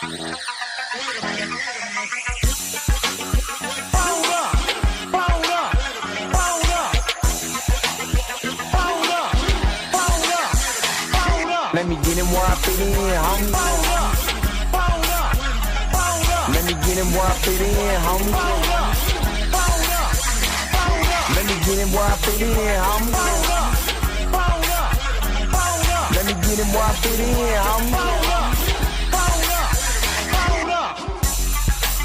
Let me get him where I fit in, homie. Let me get him where I fit in, homie. Let me get him where I fit in, homie. Let me get him where I fit in, homie.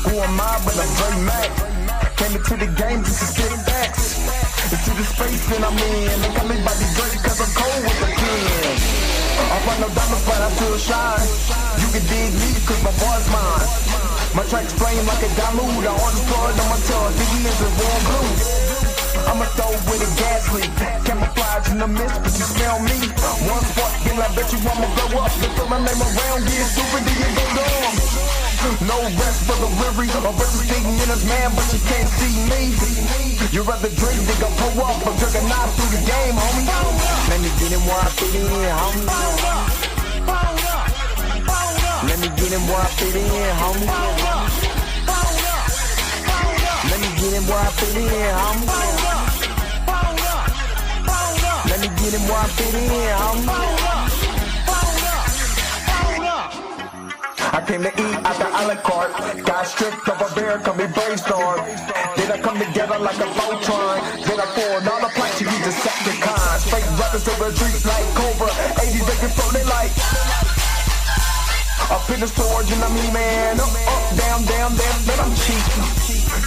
Who am I but I'm Dre Mac? Came into the game just to spit facts. Into the space that I'm in. They call me Bobby Drake cause I'm cold with the pen. I find no diamonds but I still shine. You can dig me cause my boy's mine. My tracks flame like a dilute. I order blood on my tongue. Diggy is a warm blue. I'ma throw with a gas leak. Camouflage in the mist but you smell me. One spark then I bet you I'ma blow up. They throw my name around, get stupid, then you go dumb. No rest for the weary. A bunch of sticking in his man but you can't see me. You rather drink than go pull up. I'm drinking knife through the game, homie. Let me get him where I fit in, homie. Let me get him where I fit in, homie. Let me get him where I fit in, homie. Let me get him where I fit in, homie. I came to eat at the a la carte. Got stripped of a bear, call me brainstorm. Then I come together like a Voltron. Then I poured all the plaques, you Decepticons. Straight rappers to the streets like Cobra. 80s they can float it like up in the storage and I'm E-man. Up, down, down, then I'm cheap.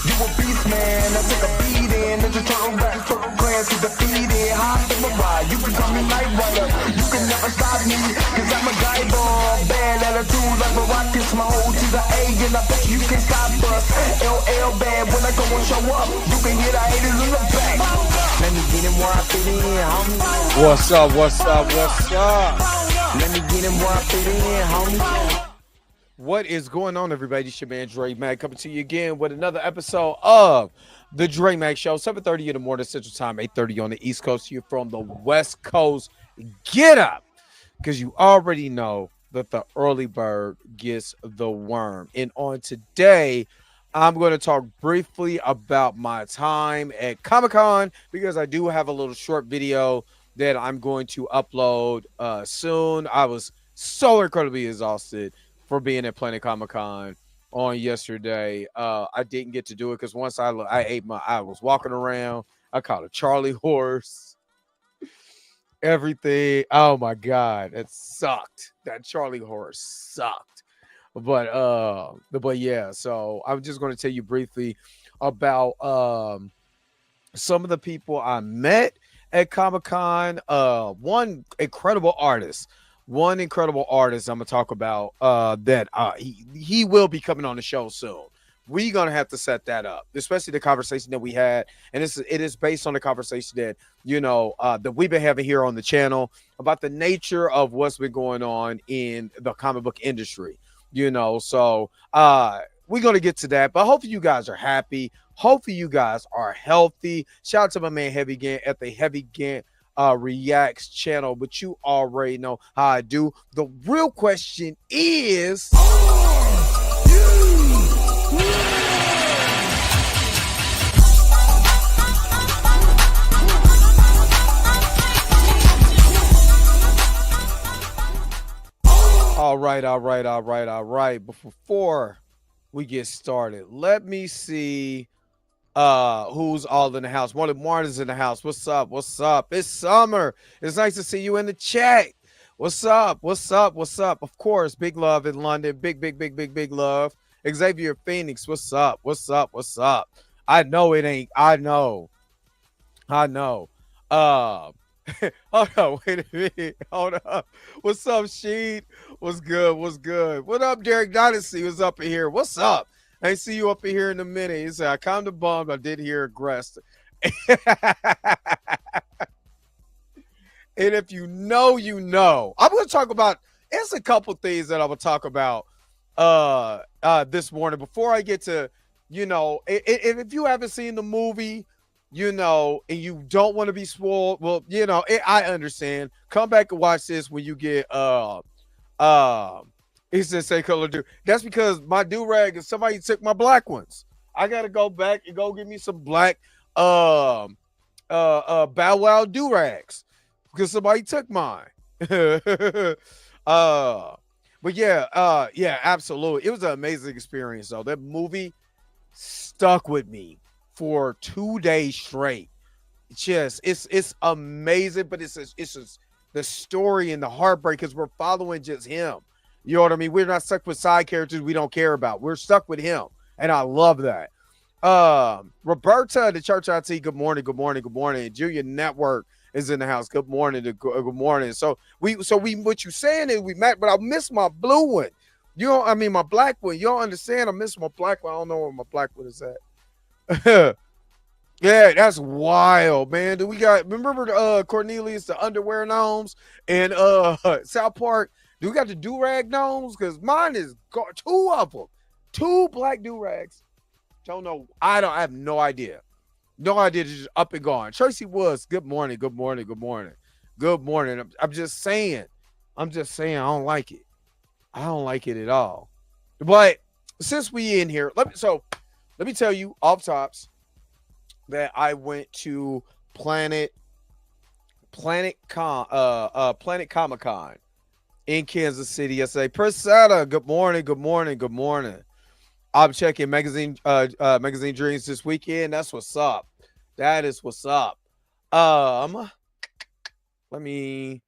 You a beast, man. I take a beating. Ninja Turtle rap, Turtle clans get defeated. Hop in my ride, you can call me Night Rider. You can never stop me, cause I'm a guy bomb. Bad attitude like a rocket, my whole to the A, and I bet you can stop us. LL bad, when I go and show up, you can hear the haters in the back. Let me get him where I fit in, homie. What's up, what's up, what's up? Let me get him where I fit in, homie. What is going on, everybody? It's your man Dre Mac coming to you again with another episode of the Dre Mac Show. 7:30 in the morning Central Time, 8:30 on the East Coast. You're from the West Coast. Get up, because you already know that the early bird gets the worm. And on today, I'm going to talk briefly about my time at Comic-Con, because I do have a little short video that I'm going to upload soon. I was so incredibly exhausted for being at Planet Comic-Con on yesterday. I didn't get to do it because once I was walking around, I caught a Charlie horse, everything. Oh my God, it sucked. That Charlie horse sucked. But yeah, so I'm just going to tell you briefly about some of the people I met at Comic-Con. One incredible artist I'm gonna talk about that he will be coming on the show soon. We're gonna have to set that up, especially the conversation that we had, and it is based on the conversation that that we've been having here on the channel about the nature of what's been going on in the comic book industry. So we're gonna get to that, but hopefully you guys are happy. Hopefully you guys are healthy. Shout out to my man Heavy Gant at the Heavy Gant Reacts channel, but you already know how I do. The real question is, all right. But before we get started, let me see who's all in the house. Martin's in the house. What's up? It's summer. It's nice to see you in the chat. What's up? Of course, big love in London. Big love. Xavier Phoenix, what's up? I know it ain't. I know. Hold on, wait a minute. Hold up. What's up, Sheed? What's good? What up, Derek Dynasty? What's up in here? What's up? I ain't see you up in here in a minute. He said, I kind of bummed. I did hear aggressive. And if you know, you know. I'm going to talk about, it's a couple things that I will talk about this morning. Before I get to, if you haven't seen the movie, and you don't want to be spoiled, well, I understand. Come back and watch this when you get He said, "Say color do." That's because my do rag is somebody took my black ones. I gotta go back and go get me some black Bow Wow do rags because somebody took mine. But yeah, absolutely. It was an amazing experience though. That movie stuck with me for 2 days straight. It's amazing, but it's just the story and the heartbreak because we're following just him. You know what I mean? We're not stuck with side characters we don't care about. We're stuck with him, and I love that. Roberta, the church IT. Good morning, good morning, good morning. Junior Network is in the house. Good morning, good morning. So we what you saying is we met, but I miss my blue one. You know, I mean my black one. You don't understand? I miss my black one. I don't know where my black one is at. Yeah, that's wild, man. Do we got remember Cornelius the underwear gnomes and South Park? Do we got the do-rag gnomes? Because mine is two of them. Two black do-rags. Don't know. I have no idea. No idea. Just up and gone. Tracy Woods, good morning, good morning, good morning. Good morning. I'm just saying. I don't like it. I don't like it at all. But since we in here, let me tell you off tops that I went to Planet Comic Con in Kansas City yesterday. Priscilla, good morning, good morning, good morning. I'm checking magazine dreams this weekend. That's what's up. That is what's up. Let me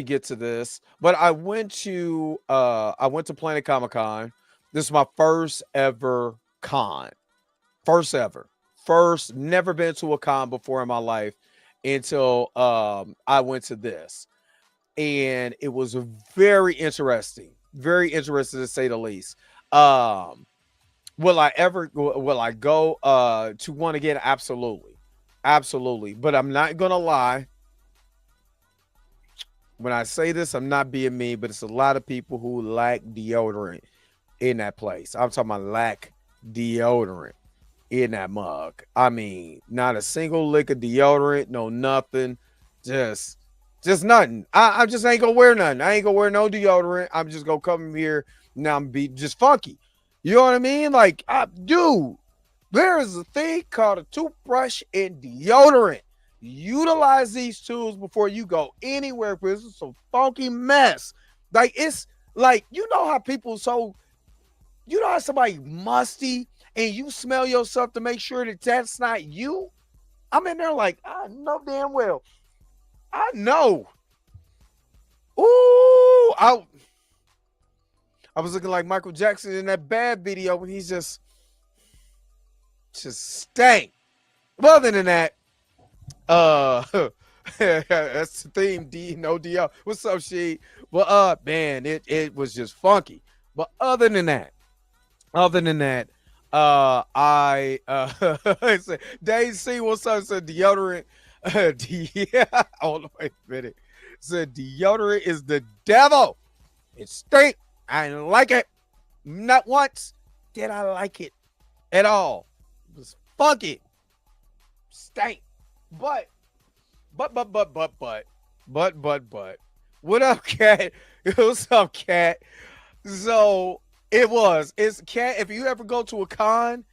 get to this. But I went to Planet Comic Con. This is my first ever con. First ever. First, never been to a con before in my life until I went to this. And it was very interesting to say the least. Will I go to one again? Absolutely. But I'm not gonna lie. When I say this, I'm not being mean, but it's a lot of people who lack deodorant in that place. I'm talking about lack deodorant in that mug. I mean, not a single lick of deodorant, no nothing, just nothing. I just ain't gonna wear nothing. I ain't gonna wear no deodorant. I'm just gonna come here now and be just funky. You know what I mean? Like, dude, there is a thing called a toothbrush and deodorant. Utilize these tools before you go anywhere because it's a funky mess. Like, it's like, you know how somebody musty and you smell yourself to make sure that that's not you? I'm in there like, I know damn well. I know. Ooh, I was looking like Michael Jackson in that Bad video when he's just stank. But other than that, that's the theme. No DL. What's up, she? Well, man, it was just funky. But other than that, I said, Dave C, what's up? Said deodorant. Hold on, wait a minute. Said deodorant is the devil. It stink. I didn't like it. Not once did I like it at all. It was funky. Stank. But. What up, Cat? What's up, Cat? So it's Cat. If you ever go to a con,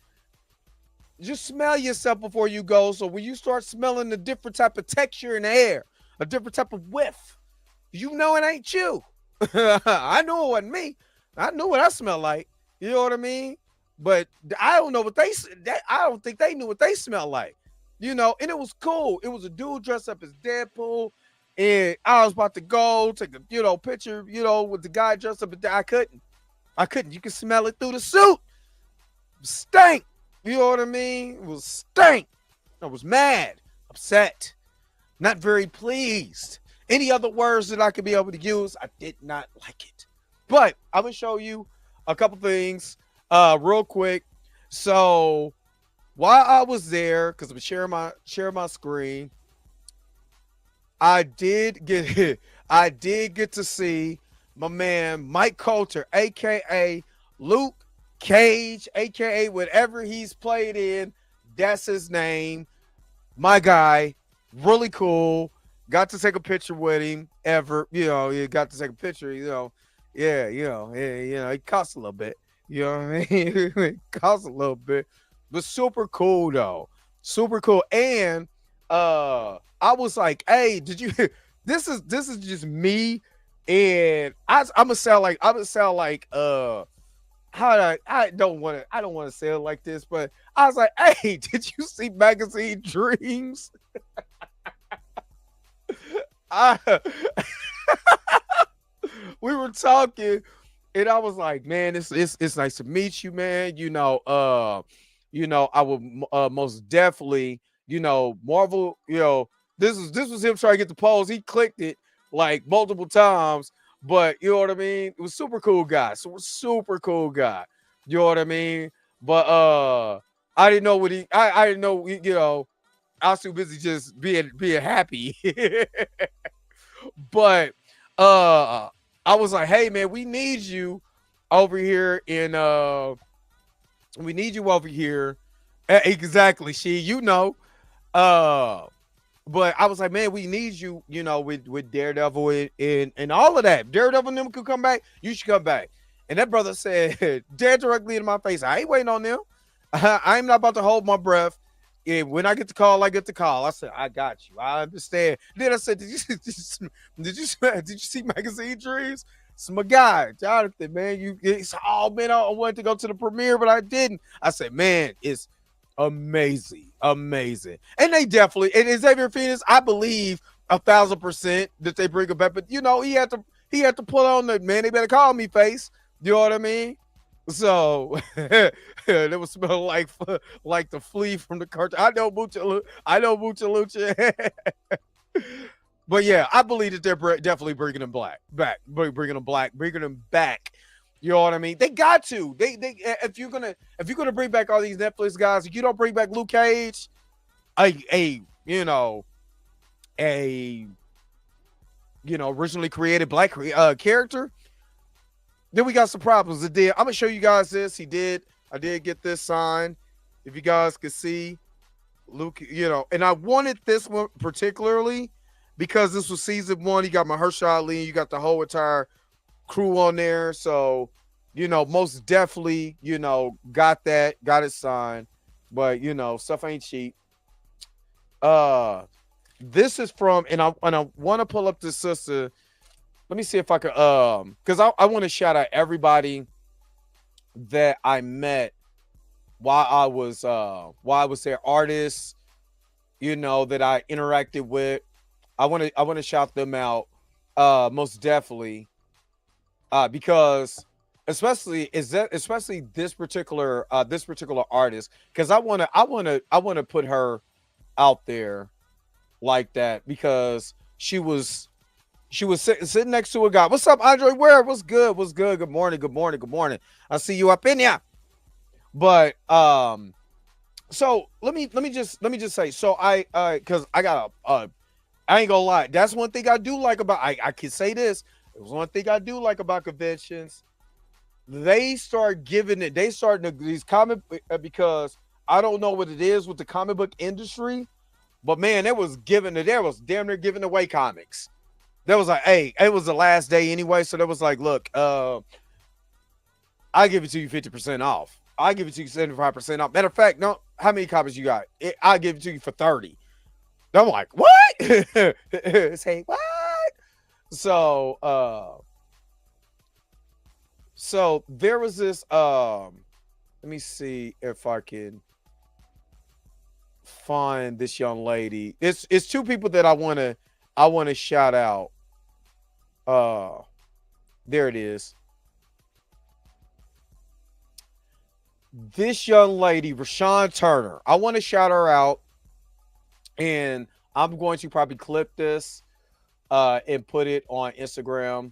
just smell yourself before you go. So when you start smelling a different type of texture in the air, a different type of whiff, you know it ain't you. I knew it wasn't me. I knew what I smelled like. You know what I mean? But I don't know I don't think they knew what they smelled like. You know, and it was cool. It was a dude dressed up as Deadpool, and I was about to go take a picture, with the guy dressed up, but I couldn't. You could smell it through the suit. Stank. You know what I mean? It was stank. I was mad, upset, not very pleased. Any other words that I could be able to use, I did not like it. But I'm gonna show you a couple things real quick. So while I was there, because I'm sharing my screen, I did get to see my man Mike Coulter, aka Luke Cage, aka whatever he's played in. That's his name. My guy, really cool. Got to take a picture with him. You got to take a picture. Yeah, it costs a little bit. You know what I mean? It costs a little bit, but super cool though. Super cool. And I was like, hey, did you? This is just me, and I'm gonna sound like how do I don't want to say it like this, but I was like, hey, did you see Magazine Dreams? I we were talking, and I was like, man, it's nice to meet you, man. I would most definitely, Marvel, this was him trying to get the pose. He clicked it like multiple times, but you know what I mean? It was super cool guy. Super cool guy. You know what I mean? But I didn't know I didn't know, I was too busy just being happy. But I was like, hey man, over here in we need you over here. Exactly, uh but I was like, man, we need you, with Daredevil and all of that. Daredevil and them could come back, you should come back. And that brother said dead directly in my face, I ain't waiting on them. I'm not about to hold my breath. And when I get the call, I get the call. I said, I got you. I understand. Then I said, did you see Magazine Dreams? It's my guy, Jonathan, man. Man, I wanted to go to the premiere, but I didn't. I said, man, it's amazing. Amazing. And they definitely, and Xavier Phoenix, I believe 1,000% that they bring him back. But he had to pull on the man, they better call me face. You know what I mean? So it was smell like the flea from the cartoon. I know Mucha Lucha. But yeah, I believe that they're definitely bringing him bringing him back. You know what I mean? They got to. If you're gonna bring back all these Netflix guys, if you don't bring back Luke Cage, a originally created black character, then we got some problems. I'm gonna show you guys this. I did get this signed. If you guys could see, Luke, and I wanted this one particularly because this was season 1. You got Mahershala Ali, you got the whole entire crew on there. So, most definitely, got it signed. But stuff ain't cheap. This is from, and I want to pull up this sister. Let me see if I could, because I want to shout out everybody that I met while I was there, artists, that I interacted with. I want to shout them out, most definitely, because especially this particular artist, because I want to put her out there like that, because she was sitting next to a guy. What's up, Andre Ware? What's good? What's good? Good morning. Good morning. Good morning. I see you up in here. But so let me just say, so because I got I ain't gonna lie, that's one thing I do like about, I can say this. It was one thing I do like about conventions. They start these comic, because I don't know what it is with the comic book industry, but man, there was damn near giving away comics. There was like, hey, it was the last day anyway, so there was like, look, I give it to you 50% off. I give it to you 75% off. Matter of fact, no, how many copies you got? I give it to you for 30. I'm like, what? Say what? So there was this. Let me see if I can find this young lady. It's two people that I want to shout out. There it is. This young lady, Rashawn Turner. I want to shout her out, and I'm going to probably clip this and put it on Instagram,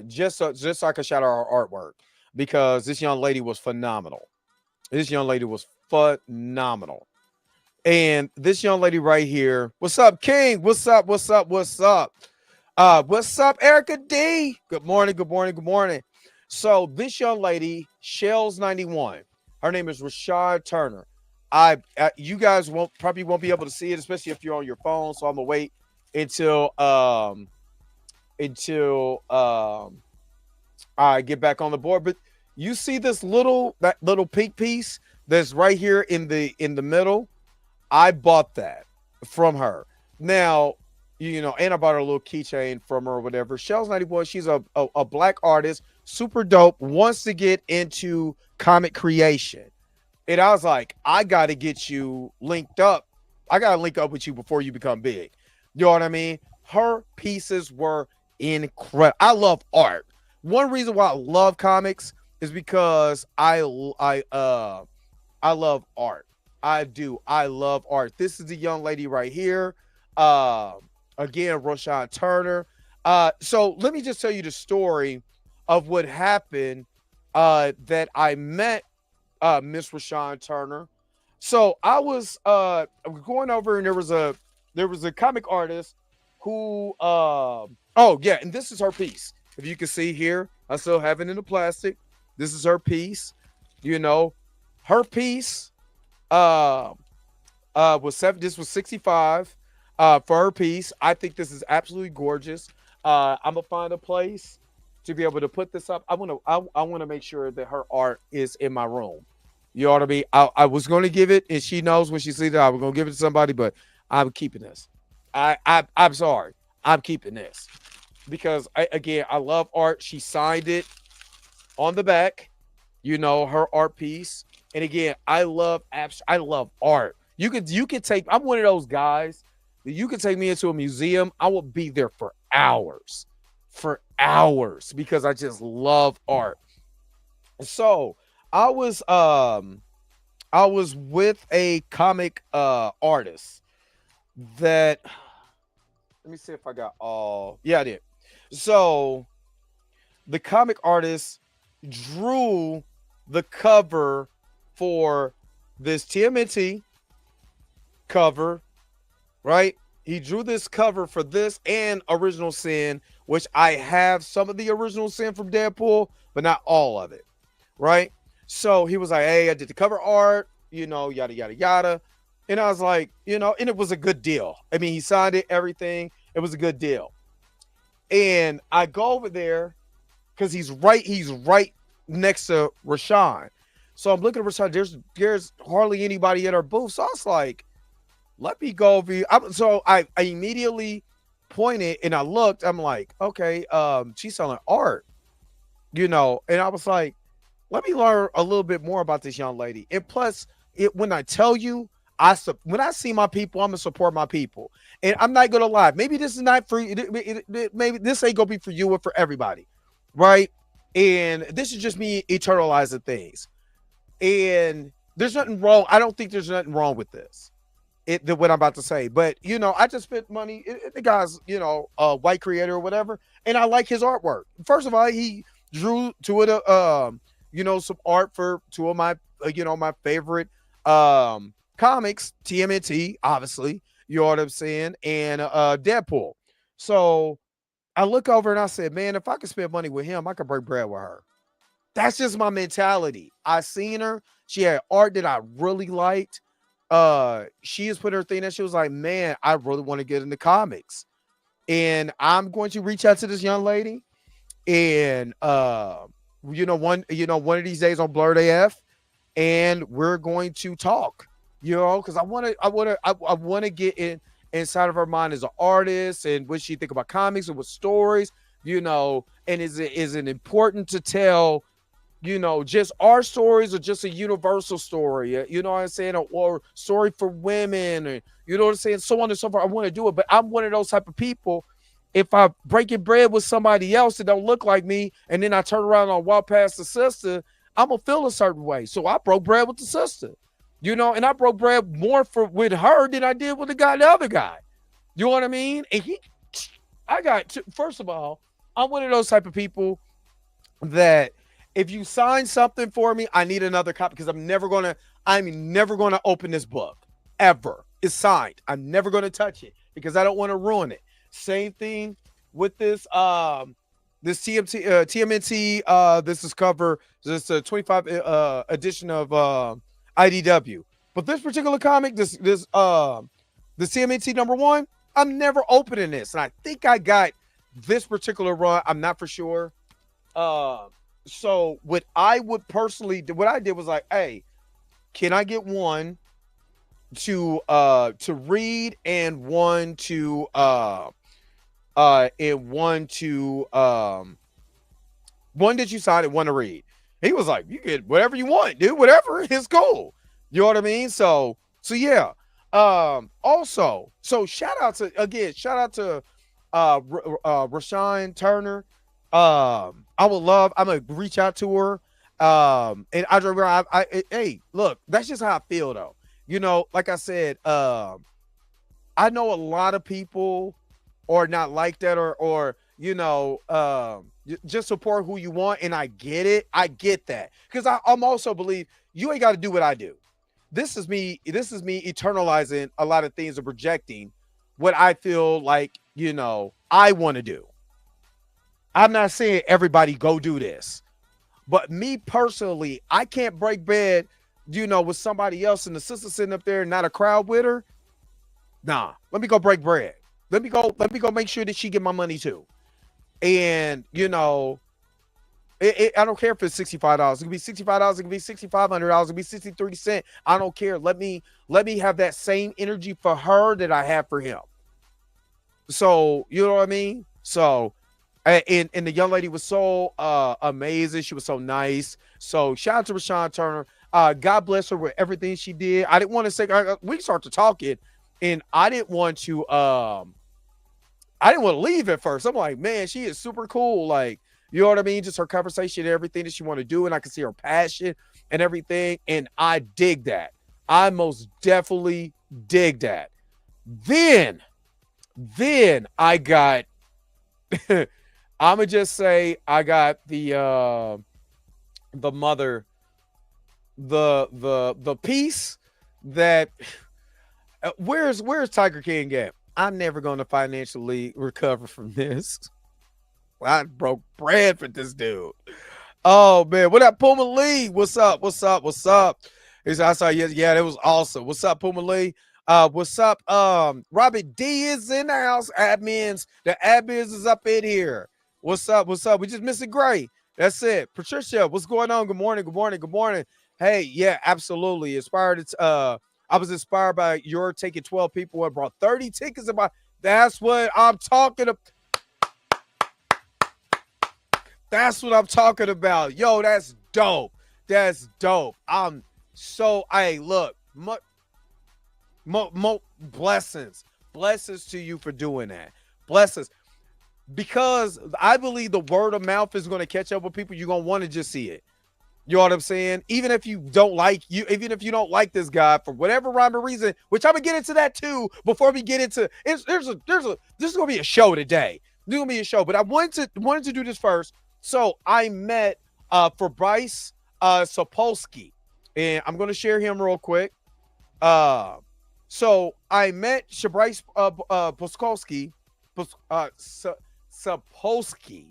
just so I can shout out her artwork, because this young lady was phenomenal. And this young lady right here, what's up, King? What's up? What's up, Erica D? Good morning. So this young lady, Shells 91, her name is Rashad Turner. You guys probably won't be able to see it, especially if you're on your phone. So I'm gonna wait until I get back on the board. But you see that little pink piece that's right here in the middle. I bought that from her. Now, and I bought her a little keychain from her or whatever. Shell's 90 Boy, she's a black artist, super dope, wants to get into comic creation. And I was like, I got to get you linked up. I got to link up with you before you become big. You know what I mean? Her pieces were incredible. I love art. One reason why I love comics is because I love art. I do. I love art. This is the young lady right here. Again, Roshan Turner. So let me just tell you the story of what happened that I met Miss Rashawn Turner. So I was going over, and there was a comic artist who and this is her piece. If you can see here, I still have it in the plastic. This is her piece. Her piece this was 65 for her piece. I think this is absolutely gorgeous. I'm gonna find a place to be able to put this up. I want to make sure that her art is in my room. You ought to be. I was going to give it, and she knows when she sees it. I was going to give it to somebody, but I'm keeping this. I'm sorry. I'm keeping this because I love art. She signed it on the back. Her art piece. And again, I love art. You could take. I'm one of those guys that you could take me into a museum. I will be there for hours, because I just love art. So I was with a comic artist that, let me see if I got all. Yeah, I did. So the comic artist drew the cover for this TMNT cover, right? He drew this cover for this and Original Sin, which I have some of the Original Sin from Deadpool, but not all of it, right? So he was like, hey, I did the cover art, yada, yada, yada. And I was like, and it was a good deal. I mean, he signed it, everything. It was a good deal. And I go over there because he's right next to Rashawn. So I'm looking at Rashawn. There's hardly anybody at our booth. So I was like, let me go over here. So I immediately pointed and I looked. I'm like, okay, she's selling art, and I was like, let me learn a little bit more about this young lady. And plus, when I tell you, when I see my people, I'm gonna support my people. And I'm not gonna lie. Maybe this is not for you. Maybe this ain't gonna be for you or for everybody, right? And this is just me eternalizing things. And there's nothing wrong. I don't think there's nothing wrong with this. What I'm about to say, but I just spent money. The guy's a white creator or whatever, and I like his artwork. First of all, he drew two of the some art for two of my my favorite comics, TMNT, obviously, you know what I'm saying, and Deadpool. So I look over and I said, man, if I could spend money with him, I could break bread with her. That's just my mentality. I seen her. She had art that I really liked. She has put her thing that she was like, man, I really want to get into comics. And I'm going to reach out to this young lady. And one of these days on Blurred AF, and we're going to talk, because I want to get inside of her mind as an artist and what she think about comics and what stories, and is it important to tell just our stories or just a universal story, you know what I'm saying, or story for women, or you know what I'm saying, so on and so forth. I want to do it, but I'm one of those type of people. If I breaking bread with somebody else that don't look like me, and then I turn around and walk past the sister, I'm gonna feel a certain way. So I broke bread with the sister, and I broke bread more with her than I did with the other guy. You know what I mean? And first of all, I'm one of those type of people that if you sign something for me, I need another copy, because I'm never gonna open this book ever. It's signed. I'm never gonna touch it because I don't want to ruin it. Same thing with this this TMNT. This is cover. This is a 25 edition of IDW. But this particular comic, this TMNT #1, I'm never opening this, and I think I got this particular run. I'm not for sure. Uh, so what I would personally do, what I did was like, hey, can I get one to read and one to one that you sign and one to read. He was like, you get whatever you want, dude. Whatever is cool. You know what I mean? So yeah. Also, so shout out to Rashawn Turner. I'm gonna reach out to her. And I remember hey, look, that's just how I feel though. You know, like I said, I know a lot of people are not like that, or just support who you want, and I get it. I get that, because I'm also believe you ain't got to do what I do. This is me eternalizing a lot of things and projecting what I feel like I want to do. I'm not saying everybody go do this, but me personally, I can't break bread, with somebody else and the sister sitting up there and not a crowd with her. Nah, let me go break bread. Let me go make sure that she get my money too. And I don't care if it's $65. It could be $65. It could be $6,500. It could be 63 cents. I don't care. Let me have that same energy for her that I have for him. So you know what I mean. So, and the young lady was so amazing. She was so nice. So shout out to Rashawn Turner. God bless her with everything she did. I didn't want to say we started talking, and I didn't want to leave at first. I'm like, man, she is super cool. Like, you know what I mean? Just her conversation and everything that she want to do. And I can see her passion and everything. And I dig that. I most definitely dig that. Then I got, I'm going to just say I got the mother, the piece that, where's Tiger King at? I'm never going to financially recover from this. I broke bread for this dude. Oh man, what up, Puma Lee? What's up? He said, I saw yeah, that was awesome. What's up, Puma Lee? What's up? Robert D is in the house. The admins is up in here. What's up? We just missing Gray. That's it. Patricia, what's going on? Good morning. Hey, yeah, absolutely. I was inspired by your taking 12 people and brought 30 tickets. That's what I'm talking about. That's what I'm talking about. Yo, that's dope. I'm so, hey, look, blessings to you for doing that. Blessings. Because I believe the word of mouth is going to catch up with people. You're going to want to just see it. You know what I'm saying? Even if you don't like this guy for whatever rhyme or reason, which I'm gonna get into that too before we get into this is gonna be a show today. This is gonna be a show, but I wanted to do this first. So I met for Bryce Sapolsky, and I'm gonna share him real quick. So I met Bryce Sapolsky. Sapolsky.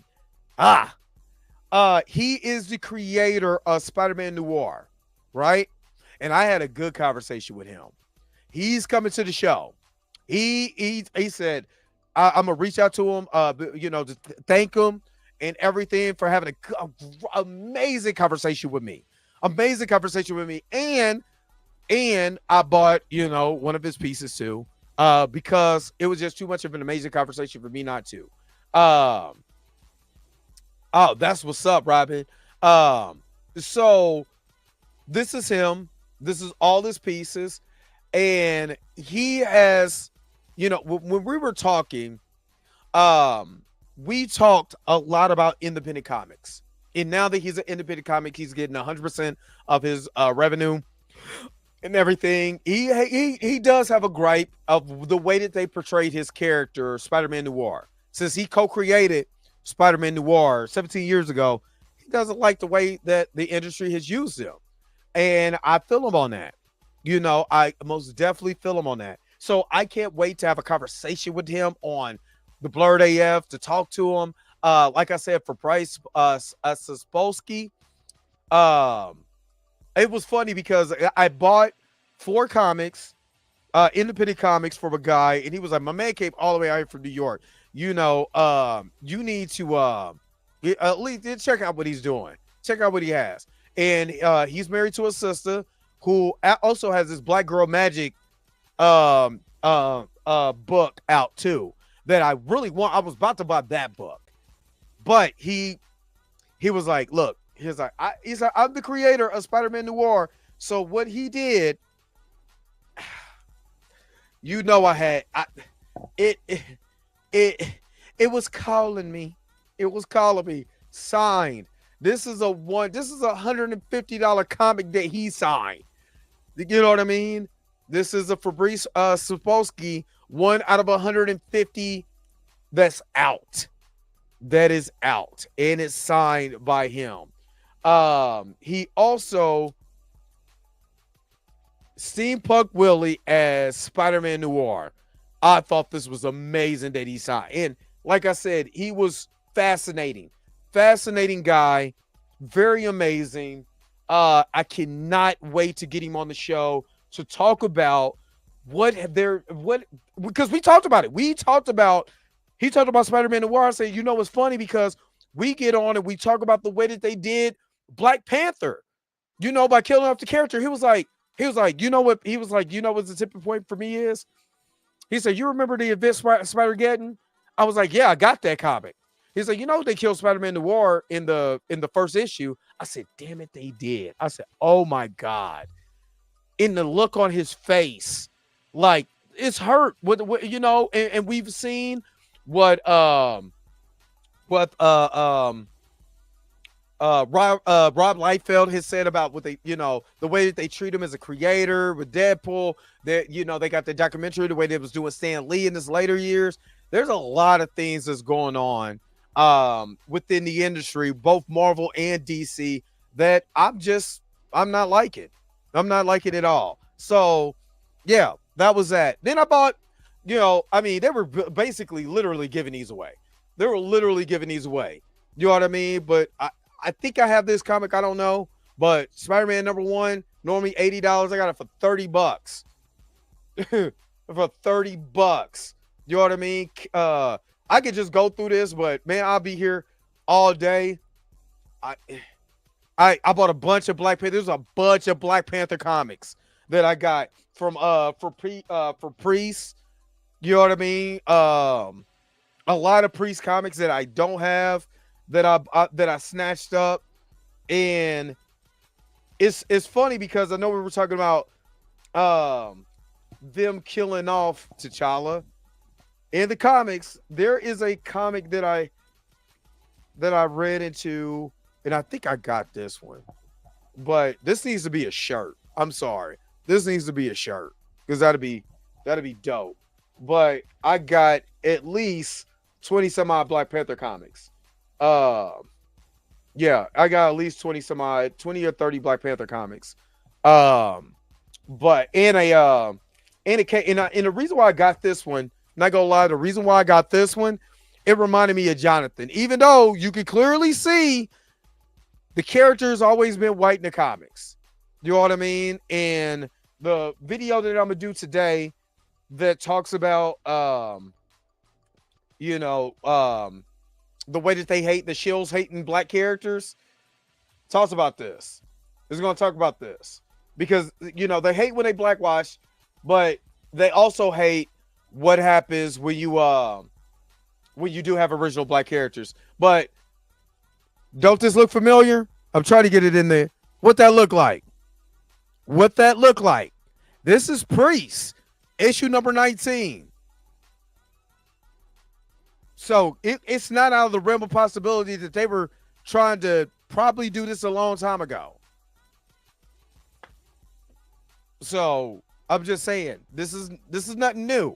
He is the creator of Spider-Man Noir, right? And I had a good conversation with him. He's coming to the show. He said, I'm gonna reach out to him, to thank him and everything for having an amazing conversation with me. And I bought, one of his pieces too, because it was just too much of an amazing conversation for me not to. Oh, that's what's up, Robin. So this is him. This is all his pieces. And he has, when we were talking, we talked a lot about independent comics. And now that he's an independent comic, he's getting 100% of his revenue and everything. He does have a gripe of the way that they portrayed his character, Spider-Man Noir. Since he co-created Spider-Man Noir 17 years ago, he doesn't like the way that the industry has used him. And I feel him on that. I most definitely feel him on that. So I can't wait to have a conversation with him on the Blurred AF, to talk to him. Like I said, for Bryce Sapolsky, it was funny because I bought 4 comics, independent comics, from a guy, and he was like, my man came all the way out here from New York. You need to At least check out what he's doing. Check out what he has. And he's married to a sister who also has this Black Girl Magic book out too that I really want. I was about to buy that book, but he was like, look, he's like, I'm the creator of Spider-Man Noir. So what he did, you know, it was calling me. It was calling me. Signed. This is a $150 comic that he signed. You know what I mean? This is a Fabrice Sapolsky, one out of 150 that's out. That is out. And it's signed by him. He also Steampunk Willie as Spider-Man Noir. I thought this was amazing that he signed. And like I said, he was fascinating. Fascinating guy. Very amazing. I cannot wait to get him on the show to talk about because we talked about it. He talked about Spider-Man Noir. I say, you know, it's funny because we get on and we talk about the way that they did Black Panther, you know, by killing off the character. He was like, you know what? He was like, you know what the tipping point for me is? He said, you remember the event Spider-Geddon? I was like, yeah, I got that comic. He's like, you know, they killed Spider-Man Noir in the first issue. I said, damn it, they did. I said, oh my God. In the look on his face, like it's hurt. What you know, and we've seen what Rob Liefeld has said about what they, you know, the way that they treat him as a creator with Deadpool. That, you know, they got the documentary, the way they was doing Stan Lee in his later years. There's a lot of things that's going on within the industry, both Marvel and DC, that I'm not liking. I'm not liking it at all. So yeah, that was that. Then I bought, you know, I mean, they were basically literally giving these away. They were literally giving these away. You know what I mean? But I think I have this comic. I don't know. But Spider-Man #1, normally $80. I got it for $30. For $30. You know what I mean? I could just go through this, but man, I'll be here all day. I bought a bunch of Black Panther. There's a bunch of Black Panther comics that I got from for Priest. You know what I mean? A lot of Priest comics that I don't have that I snatched up, and it's funny because I know we were talking about them killing off T'Challa in the comics. There is a comic that I read into, and I think I got this one, but this needs to be a shirt. I'm sorry, this needs to be a shirt because that'd be dope. But I got at least 20 some odd Black Panther comics. Yeah, I got at least 20 or 30 Black Panther comics. But and the reason why I got this one, not gonna lie, the reason why I got this one, it reminded me of Jonathan. Even though you can clearly see the character has always been white in the comics. You know what I mean? And the video that I'm gonna do today that talks about the way that they hate the Shills hating black characters, talks about this. It's gonna talk about this. Because, you know, they hate when they blackwash, but they also hate what happens when you do have original black characters. But don't this look familiar? I'm trying to get it in there. What that look like? What that look like? This is Priest, issue number 19. So it's not out of the realm of possibility that they were trying to probably do this a long time ago. So I'm just saying, this is nothing new.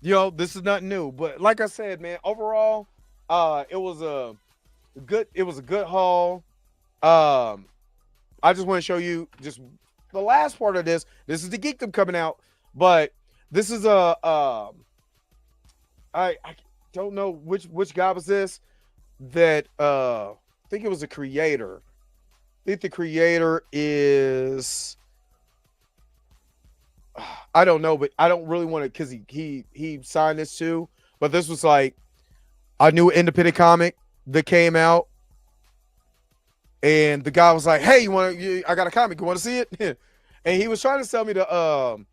You know, this is nothing new. But like I said, man, overall, it was a good haul. I just want to show you just the last part of this. This is the Geekdom coming out, but this is I don't know which guy was this that I think it was a creator. I think the creator is, I don't know, but I don't really want to, because he signed this too. But this was like a new independent comic that came out, and the guy was like, "Hey, I got a comic. You want to see it?" And he was trying to sell me the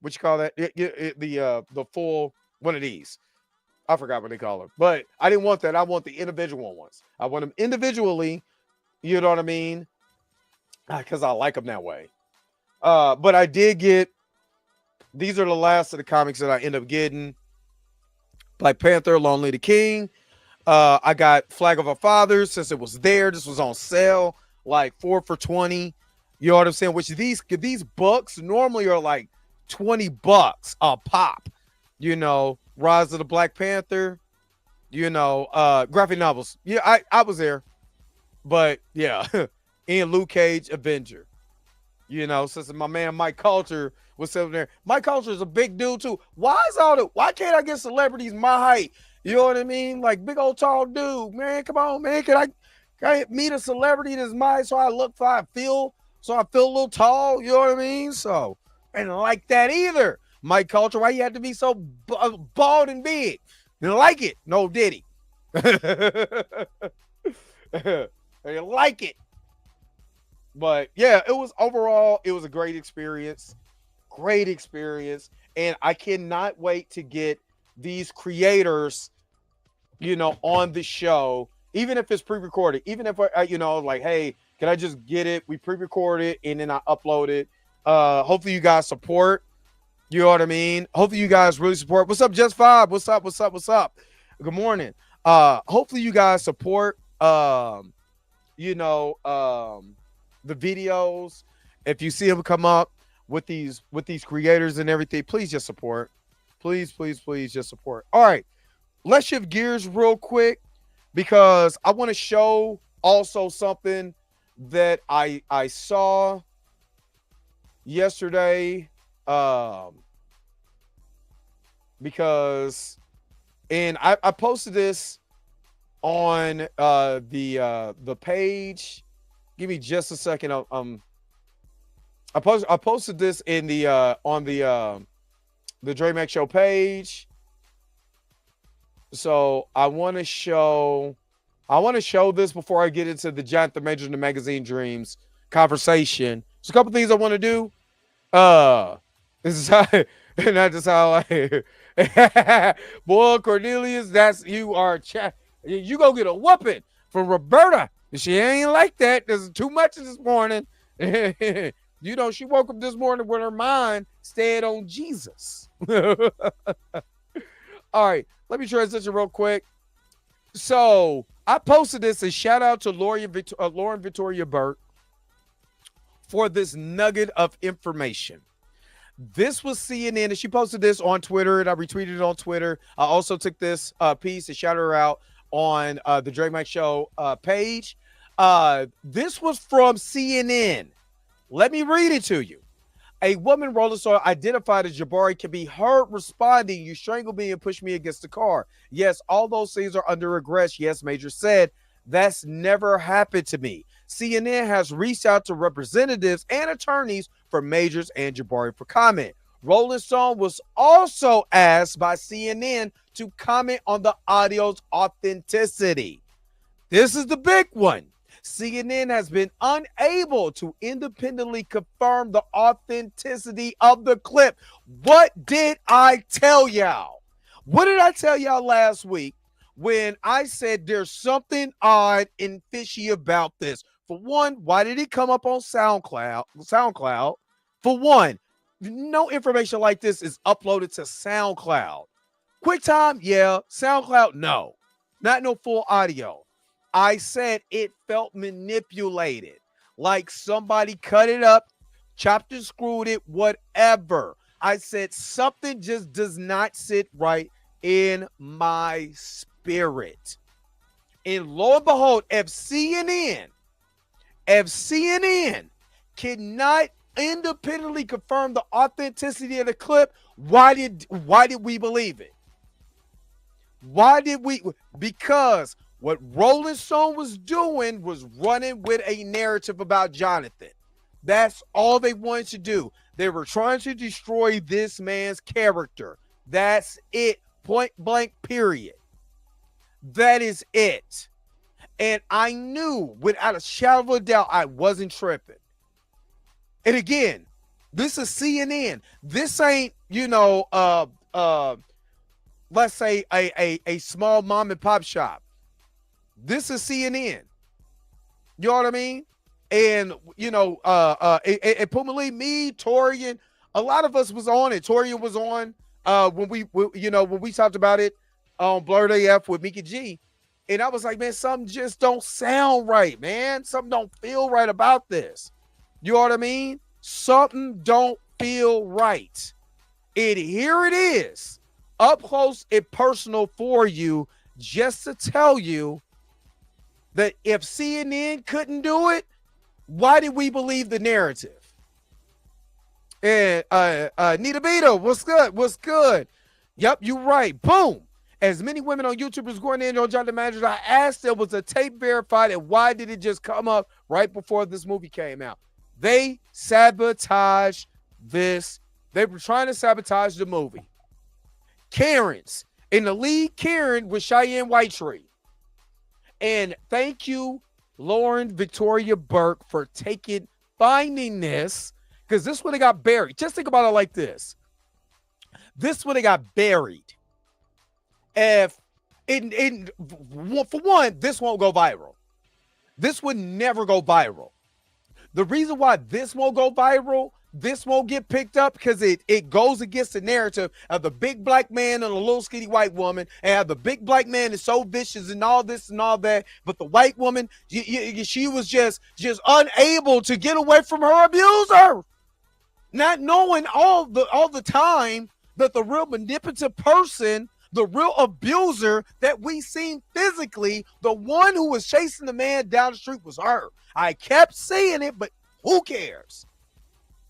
what you call that? The full one of these. I forgot what they call them, but I didn't want that. I want the individual ones. I want them individually. You know what I mean? Because I like them that way. But I did get. These are the last of the comics that I end up getting. Black Panther, Lonely the King. I got Flag of Our Fathers since it was there. This was on sale, like 4 for $20. You know what I'm saying? Which these books normally are like $20 a pop. You know, Rise of the Black Panther. You know, graphic novels. Yeah, I was there, but yeah, and Luke Cage, Avenger. You know, since my man Mike Coulter was sitting there. Mike Coulter is a big dude too. Why can't I get celebrities my height? You know what I mean? Like big old tall dude, man. Come on, man. Can I meet a celebrity that's my so I feel a little tall? You know what I mean? So I didn't like that either. Mike Coulter, why you have to be so bald and big? Didn't like it. No, did he? I didn't like it. But yeah, it was a great experience. Great experience. And I cannot wait to get these creators, you know, on the show, even if it's pre-recorded, even if you know, like, hey, can I just get it? We pre-record it and then I upload it. Hopefully you guys support. You know what I mean? Hopefully you guys really support. What's up, Just Five? What's up? Good morning. Hopefully you guys support you know, the videos. If you see them come up with these creators and everything, please just support. Please just support. All right, let's shift gears real quick because I want to show also something that I saw yesterday. Because and I posted this on the page. Give me just a second. I posted this in the on the Dre Mac Show page. So I want to show this before I get into the Jonathan Majors and the Magazine Dreams conversation. There's a couple things I want to do. This is how, not just how I, boy, Cornelius, you go get a whooping from Roberta. She ain't like that. There's too much this morning. You know, she woke up this morning with her mind stayed on Jesus. All right, let me transition real quick. So I posted this and shout out to Lauren Victoria Burke for this nugget of information. This was CNN, and she posted this on Twitter, and I retweeted it on Twitter. I also took this piece and shouted her out on the Dre Mike Show page. This was from CNN. Let me read it to you. A woman rolling stone identified as Jabari can be heard responding, "You strangled me and pushed me against the car. Yes, all those things are under arrest." Yes, Major said, "That's never happened to me." CNN has reached out to representatives and attorneys for Majors and Jabari for comment. Rolling Stone was also asked by CNN to comment on the audio's authenticity. This is the big one. CNN has been unable to independently confirm the authenticity of the clip. What did I tell y'all? What did I tell y'all last week when I said there's something odd and fishy about this? For one, why did it come up on SoundCloud? For one, no information like this is uploaded to SoundCloud. QuickTime, yeah. SoundCloud, no. Not no full audio. I said it felt manipulated, like somebody cut it up, chopped and screwed it, whatever. I said something just does not sit right in my spirit. And lo and behold, if CNN cannot independently confirm the authenticity of the clip, why did we believe it? Why did we? Because what Rolling Stone was doing was running with a narrative about Jonathan. That's all they wanted to do. They were trying to destroy this man's character. That's it. Point blank, period. That is it. And I knew without a shadow of a doubt I wasn't tripping. And again, this is CNN. This ain't, let's say a small mom and pop shop. This is CNN. You know what I mean? And Pumali, me, Torian, a lot of us was on it. Torian was on when we talked about it on Blurred AF with Mika G. And I was like, man, something just don't sound right, man. Something don't feel right about this. You know what I mean? Something don't feel right. And here it is, up close and personal for you, just to tell you that if CNN couldn't do it, why did we believe the narrative? And Nita Beta, what's good? What's good? Yep, you're right. Boom. As many women on YouTube was going in on Jonathan Majors, I asked them, was the tape verified, and why did it just come up right before this movie came out? They sabotaged this. They were trying to sabotage the movie. Karens. In the lead, Karen was Cheyenne Whitetree. And thank you, Lauren Victoria Burke, for finding this, because this would have got buried. Just think about it like this. This would have got buried. If for one, this won't go viral. This would never go viral. The reason why this won't go viral, this won't get picked up, because it goes against the narrative of the big black man and a little skinny white woman, and how the big black man is so vicious and all this and all that, but the white woman, she was just unable to get away from her abuser, not knowing all the time that the real manipulative person, the real abuser that we seen physically, the one who was chasing the man down the street, was her. I kept saying it, but who cares?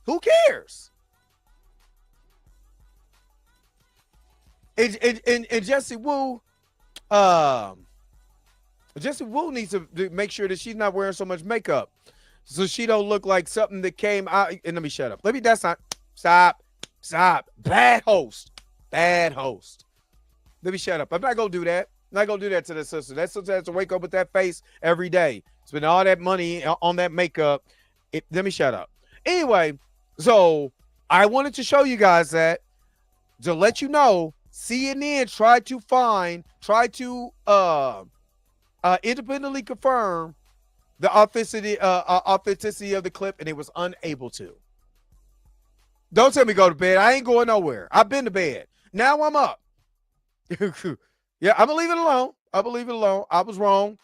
Who cares? And Jessie Wu, Jessie Wu needs to make sure that she's not wearing so much makeup, so she don't look like something that came out. And let me shut up. That's not. Stop. Bad host. Let me shut up. I'm not gonna do that. I'm not gonna do that to the sister. That sister has to wake up with that face every day. Spend all that money on that makeup. Let me shut up. Anyway, so I wanted to show you guys that, to let you know, CNN tried to independently confirm the authenticity of the clip, and it was unable to. Don't tell me go to bed. I ain't going nowhere. I've been to bed. Now I'm up. Yeah, I'm gonna leave it alone. I was wrong.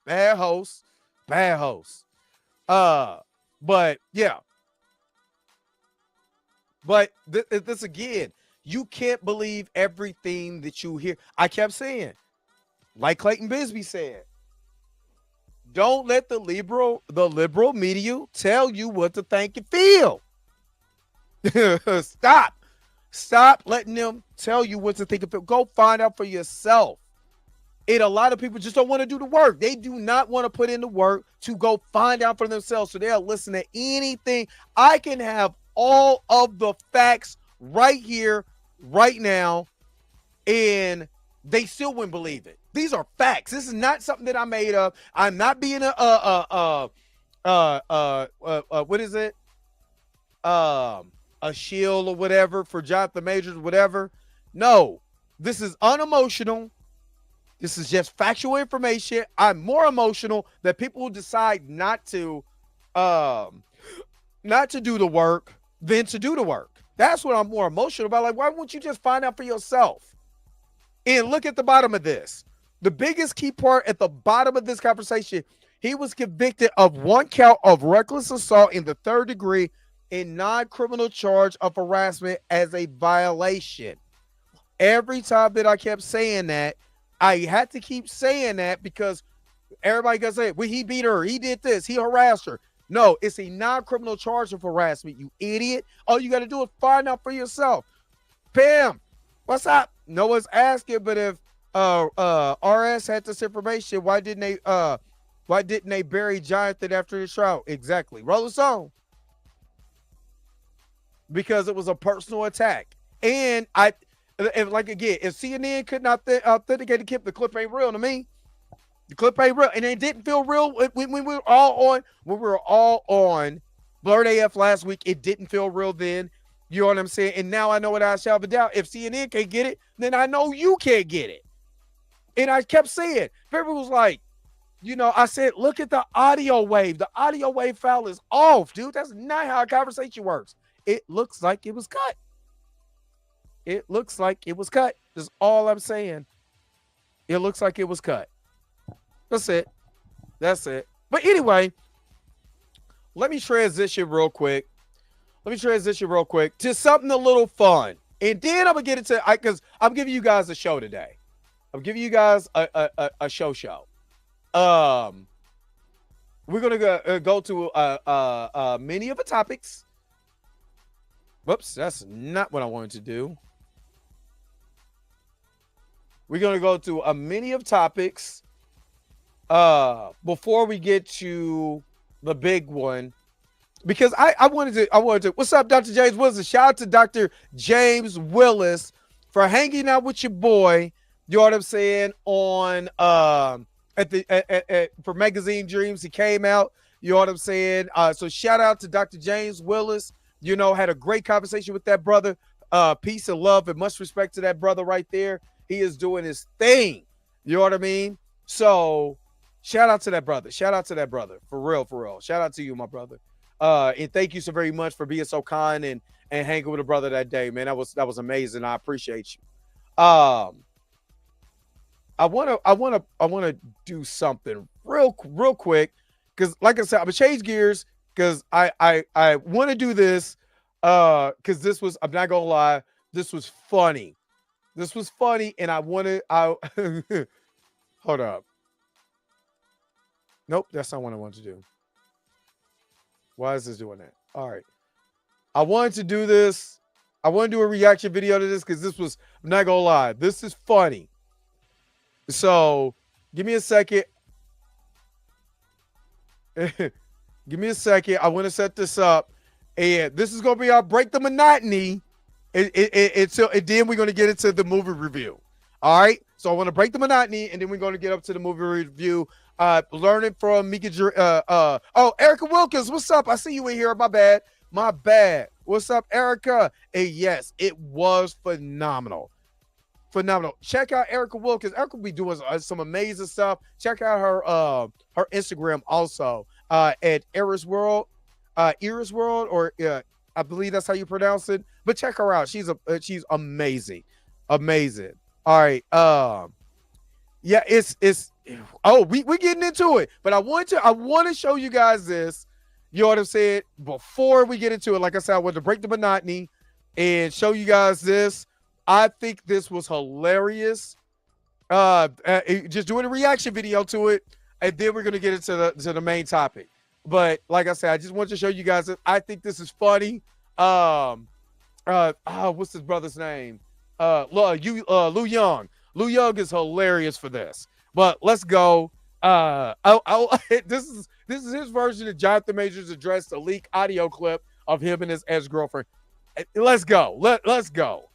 Bad host. But yeah. But this again, you can't believe everything that you hear. I kept saying, like Clayton Bisbee said, don't let the liberal media tell you what to think and feel. Stop letting them tell you what to think and feel. Go find out for yourself. And a lot of people just don't want to do the work. They do not want to put in the work to go find out for themselves. So they'll listen to anything. I can have all of the facts right here, right now, and they still wouldn't believe it. These are facts. This is not something that I made up. I'm not being what is it? A shield or whatever for Jonathan Majors, whatever. No, this is unemotional. This is just factual information. I'm more emotional that people who decide not to do the work than to do the work. That's what I'm more emotional about. Like, why won't you just find out for yourself? And look at the bottom of this. The biggest key part at the bottom of this conversation, he was convicted of 1 count of reckless assault in the 3rd degree and non-criminal charge of harassment as a violation. Every time that I kept saying that, I had to keep saying that because everybody gonna say, well, he beat her, he did this, he harassed her. No, it's a non-criminal charge of harassment, you idiot. All you got to do is find out for yourself. Pam, what's up? No one's asking, but if RS had this information, why didn't they bury Jonathan after his trial? Exactly. Roll the song. Because it was a personal attack. And like again, if CNN could not authenticate the clip ain't real to me. The clip ain't real, and it didn't feel real when we were all on Blurred AF last week. It didn't feel real then. You know what I'm saying? And now I know without a shadow of a doubt, if CNN can't get it, then I know you can't get it. And I kept saying, people was like, you know, I said, look at the audio wave. The audio wave file is off, dude. That's not how a conversation works. It looks like it was cut. It looks like it was cut. That's all I'm saying. It looks like it was cut. That's it. That's it. But anyway, let me transition real quick. To something a little fun. And then I'm going to get into, because I'm giving you guys a show today. I'm giving you guys a show. We're going to go to many of the topics. Whoops, that's not what I wanted to do. We're going to go to a many of topics before we get to the big one. Because I wanted to, what's up, Dr. James Willis? Shout out to Dr. James Willis for hanging out with your boy, you know what I'm saying, on for Magazine Dreams. He came out, you know what I'm saying? So shout out to Dr. James Willis. You know, had a great conversation with that brother. Peace and love and much respect to that brother right there. He is doing his thing. You know what I mean? So shout out to that brother. For real. Shout out to you, my brother. And thank you so very much for being so kind and hanging with a brother that day, man. That was amazing. I appreciate you. I wanna do something real quick, because like I said, I'm gonna change gears because I want to do this because this was, I'm not gonna lie, this was funny. And I hold up. Nope, that's not what I want to do. Why is this doing that? All right. I wanted to do this. I want to do a reaction video to this because this was, I'm not going to lie, this is funny. So give me a second. Give me a second. I want to set this up. And this is going to be our break the monotony. And then we're going to get into the movie review. All right. So I want to break the monotony, and then we're going to get up to the movie review. Learning from Mika. Erica Wilkins, what's up? I see you in here. My bad. What's up, Erica? And yes, it was phenomenal. Check out Erica Wilkins. Erica will be doing some amazing stuff. Check out her Instagram also at Iris World, or I believe that's how you pronounce it. But check her out. She's amazing. All right. Yeah, it's we're getting into it, but I want to show you guys this. You know what I'm saying? Before we get into it, like I said, I want to break the monotony and show you guys this. I think this was hilarious. Just doing a reaction video to it, and then we're gonna get into the main topic. But like I said, I just want to show you guys this. I think this is funny. What's his brother's name? Lou Young. Lou Young is hilarious for this. But let's go. This is his version of Jonathan Majors addressed a leak audio clip of him and his ex-girlfriend. Let's go. Let's go.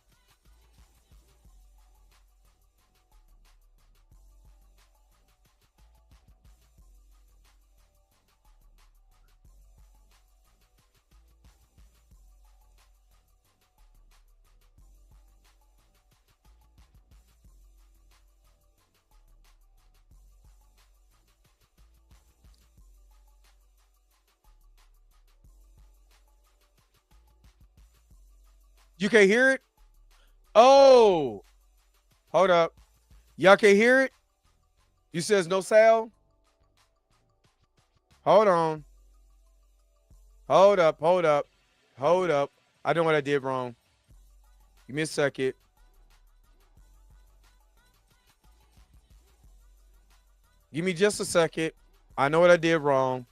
You can't hear it? Oh, hold up. Y'all can't hear it? You says no sound? Hold on. Hold up. I know what I did wrong. Give me a second. Give me just a second. I know what I did wrong.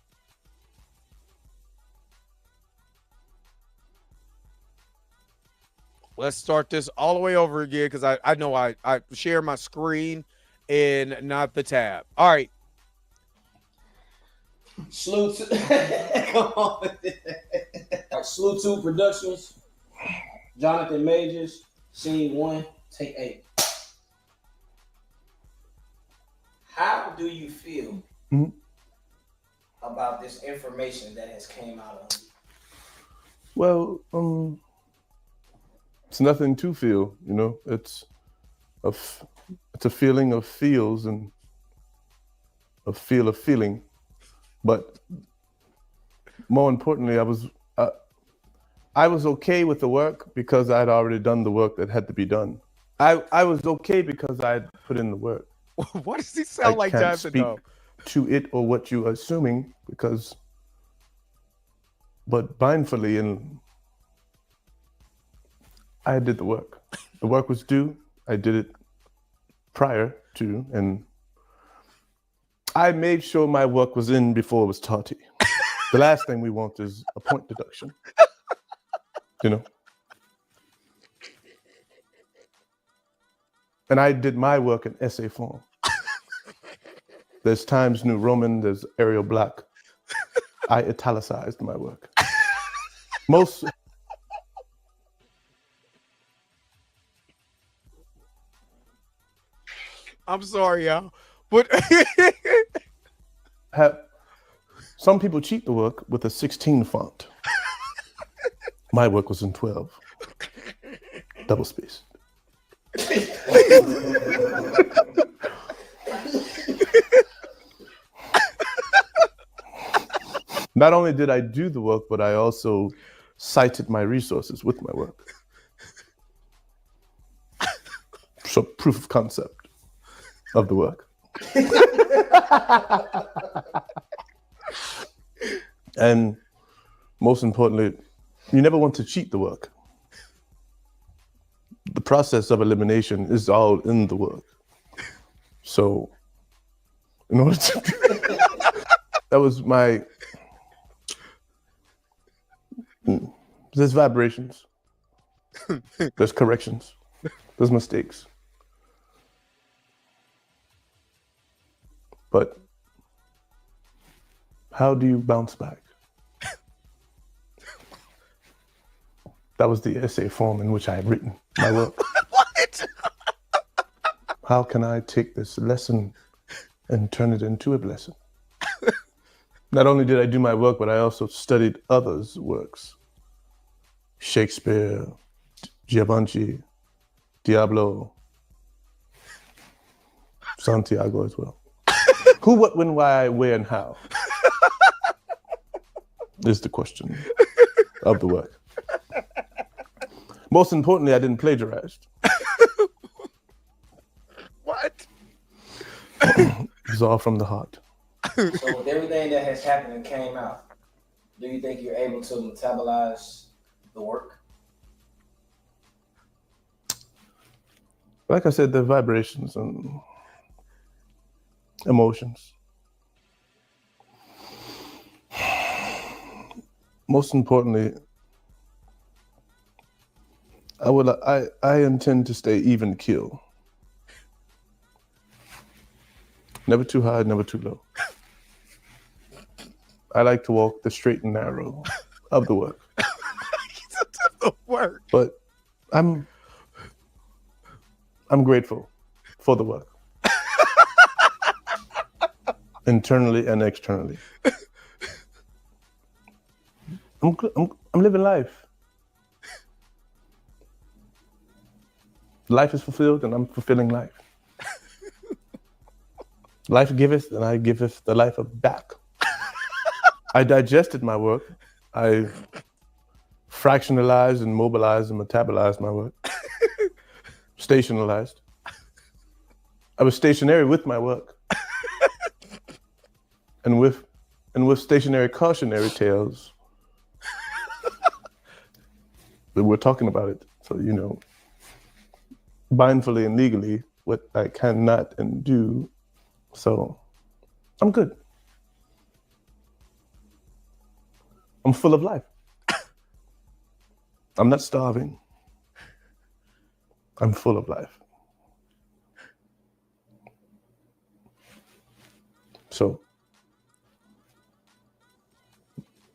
Let's start this all the way over again because I know I share my screen and not the tab. All right. Slew 2 Productions. Jonathan Majors, Scene 1, Take 8. How do you feel about this information that has came out of you? Well, it's nothing to feel, you know. It's a feeling of feels and a feel of feeling. But more importantly, I was okay with the work because I had already done the work that had to be done. I was okay because I had put in the work. Why does he sound like can't Johnson speak though? to it or what you're assuming but mindfully, and I did the work. The work was due. I did it prior to, and I made sure my work was in before it was tardy. The last thing we want is a point deduction, you know? And I did my work in essay form. There's Times New Roman, there's Arial Black. I italicized my work. Most I'm sorry, y'all. But some people cheat the work with a 16 font. My work was in 12. Double spaced. Not only did I do the work, but I also cited my resources with my work. So proof of concept of the work. And most importantly, you never want to cheat the work. The process of elimination is all in the work. So in order to, that was my, there's vibrations, there's corrections, there's mistakes. But how do you bounce back? That was the essay form in which I had written my work. what? How can I take this lesson and turn it into a blessing? Not only did I do my work, but I also studied others' works. Shakespeare, Giovanni, Diablo, Santiago as well. Who, what, when, why, where, and how is the question of the work. Most importantly, I didn't plagiarize. What? It was all from the heart. So with everything that has happened and came out, do you think you're able to metabolize the work? Like I said, the vibrations and emotions. Most importantly, I intend to stay even keel. Never too high, never too low. I like to walk the straight and narrow of the work. The work. But I'm grateful for the work. Internally and externally. I'm living life. Life is fulfilled and I'm fulfilling life. Life giveth and I giveth the life of back. I digested my work. I fractionalized and mobilized and metabolized my work. Stationalized. I was stationary with my work. And with stationary cautionary tales. But we're talking about it. So, you know, mindfully and legally what I cannot and do. So I'm good. I'm full of life. I'm not starving. I'm full of life. So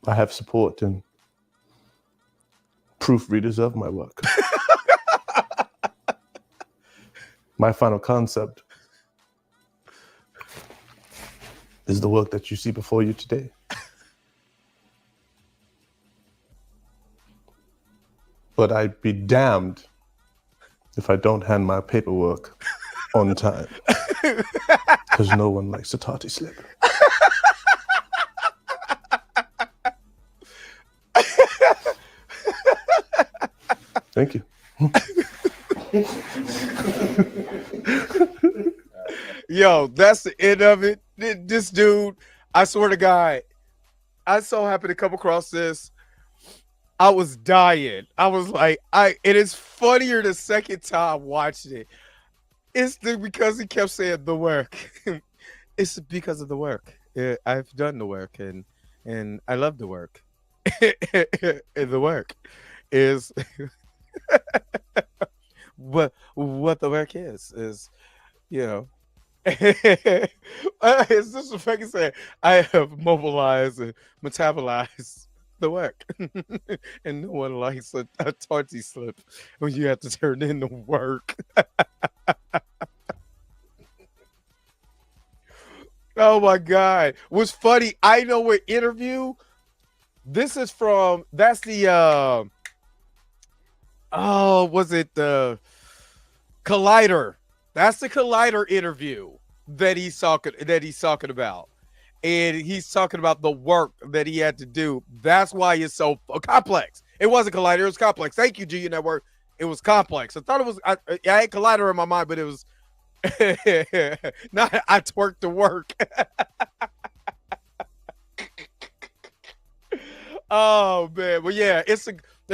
I have support and proofreaders of my work. My final concept is the work that you see before you today. But I'd be damned if I don't hand my paperwork on time. Because no one likes a tardy slip. Thank you. Yo, that's the end of it. This dude, I swear to God, I so happy to come across this. I was dying. I was like, it is funnier the second time watching it. It's because he kept saying the work. It's because of the work. I've done the work and I love the work. And the work is what the work is, you know. It's just the fact saying I have mobilized and metabolized the work. And no one likes a tardy slip when you have to turn in the work. Oh my God. What's funny, I know what interview. This is from, that's the was it the Collider? That's the Collider interview that he's talking about. And he's talking about the work that he had to do. That's why it's so complex. It wasn't Collider, it was complex. Thank you, GU Network. It was complex. I thought it was, I had Collider in my mind, but it was not I twerked to work. Oh man, but yeah, if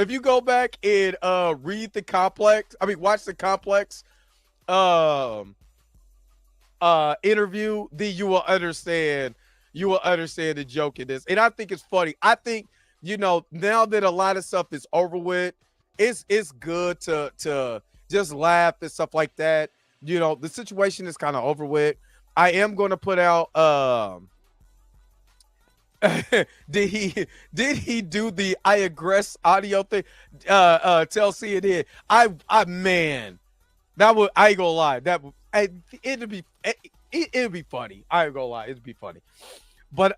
you go back and watch the complex interview, then you will understand the joke in this. And I think it's funny. I think, now that a lot of stuff is over with, it's good to just laugh and stuff like that. The situation is kind of over with. I am going to put out did he do the I aggress audio thing? Tell CNN. Man, that would, I ain't gonna lie. It'd be funny. I ain't gonna lie, it'd be funny. But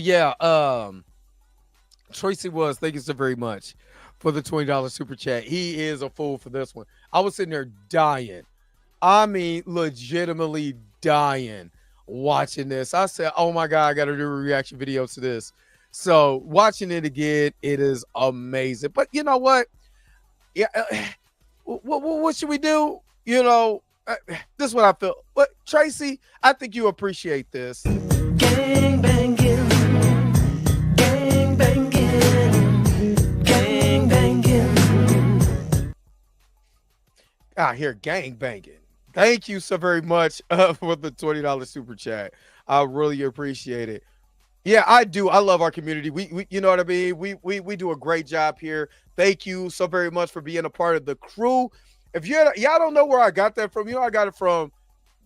yeah, Tracy was, thank you so very much for the $20 super chat. He is a fool for this one. I was sitting there dying. I mean, legitimately dying watching this. I said, oh my God, I got to do a reaction video to this. So watching it again, it is amazing. But you know what? Yeah. What should we do? This is what I feel. But Tracy, I think you appreciate this. Gang banging, gang banging, gang banging. I hear gang banging. Thank you so very much for the $20 super chat. I really appreciate it. Yeah, I do. I love our community. We you know what I mean? We do a great job here. Thank you so very much for being a part of the crew. If y'all don't know where I got that from, I got it from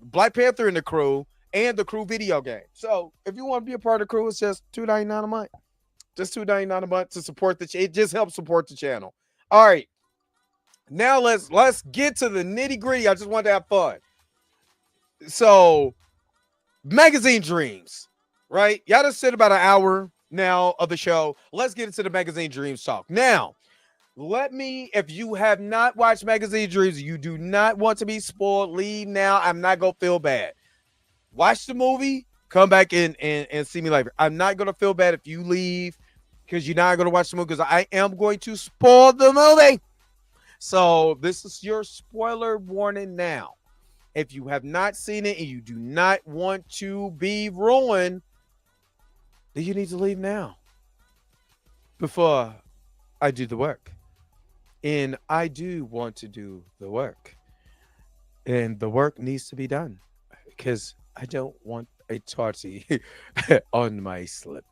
Black Panther and the Crew and the Crew video game. So if you want to be a part of the crew, it's just $2.99 a month. Just $2.99 a month to support it just helps support the channel. All right. Now let's get to the nitty-gritty. I just wanted to have fun. So, magazine dreams, right? Y'all just said about an hour now of the show. Let's get into the magazine dreams talk. Now, if you have not watched magazine dreams, you do not want to be spoiled, leave now. I'm not going to feel bad. Watch the movie, come back and see me later. I'm not going to feel bad if you leave because you're not going to watch the movie because I am going to spoil the movie. So this is your spoiler warning now. If you have not seen it and you do not want to be ruined, then you need to leave now before I do the work. And I do want to do the work. And the work needs to be done because I don't want a tarty on my slip.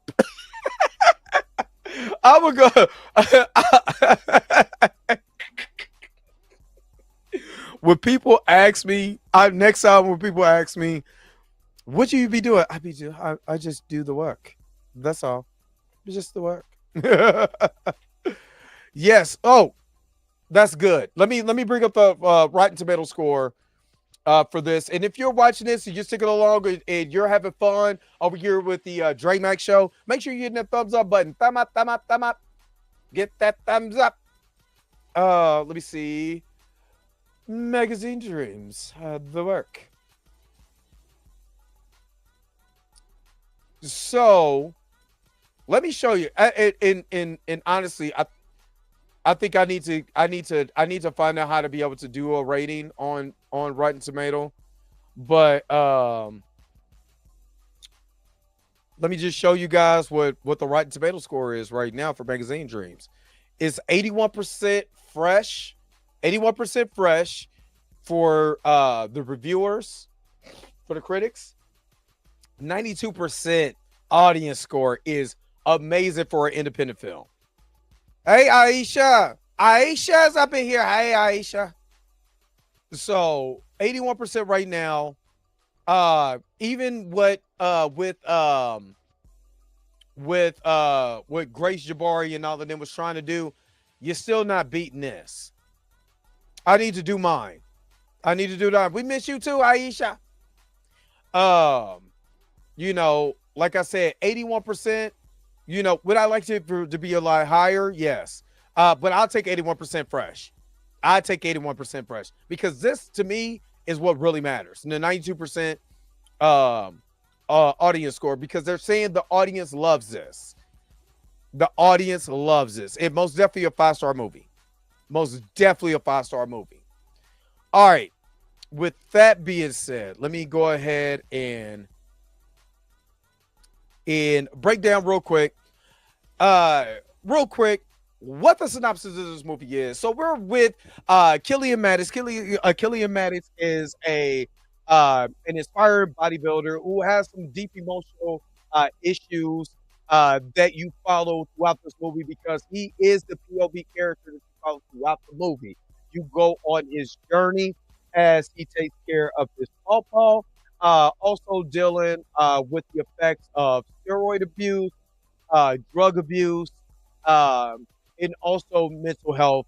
I'm going to go. When people ask me, next time when people ask me, what you be doing? I just do the work. That's all. It's just the work. Yes. Oh, That's good. Let me bring up the Rotten Tomato score for this. And if you're watching this and you're sticking along and you're having fun over here with the Dre Max show, make sure you're hitting that thumbs up button. Thumb up, thumb up, thumb up. Get that thumbs up. Let me see. Magazine Dreams, the work. So let me show you. And honestly, I think I need to find out how to be able to do a rating on Rotten Tomato. But let me just show you guys what the Rotten Tomato score is right now for Magazine Dreams. It's 81% fresh, 81% fresh for the reviewers, for the critics. 92% audience score is amazing for an independent film. Hey, Aisha. Aisha's up in here. Hey, Aisha. So 81% right now. Even what with what Grace Jabari and all of them was trying to do, you're still not beating this. I need to do mine. I need to do that. We miss you too, Aisha. You know, like I said, 81%. You know, would I like to be a lot higher? Yes. But I'll take 81% fresh. I take 81% fresh because this to me is what really matters. And the 92% audience score, because they're saying the audience loves this. The audience loves this. It most definitely a 5-star movie. Most definitely a 5-star movie. All right. With that being said, let me go ahead and break down real quick what the synopsis of this movie is. So we're with Killian Mattis. Killian Mattis is an inspired bodybuilder who has some deep emotional issues that you follow throughout this movie, because he is the POV character that you follow throughout the movie. You go on his journey as he takes care of his pawpaw, also dealing with the effects of steroid abuse, drug abuse, and also mental health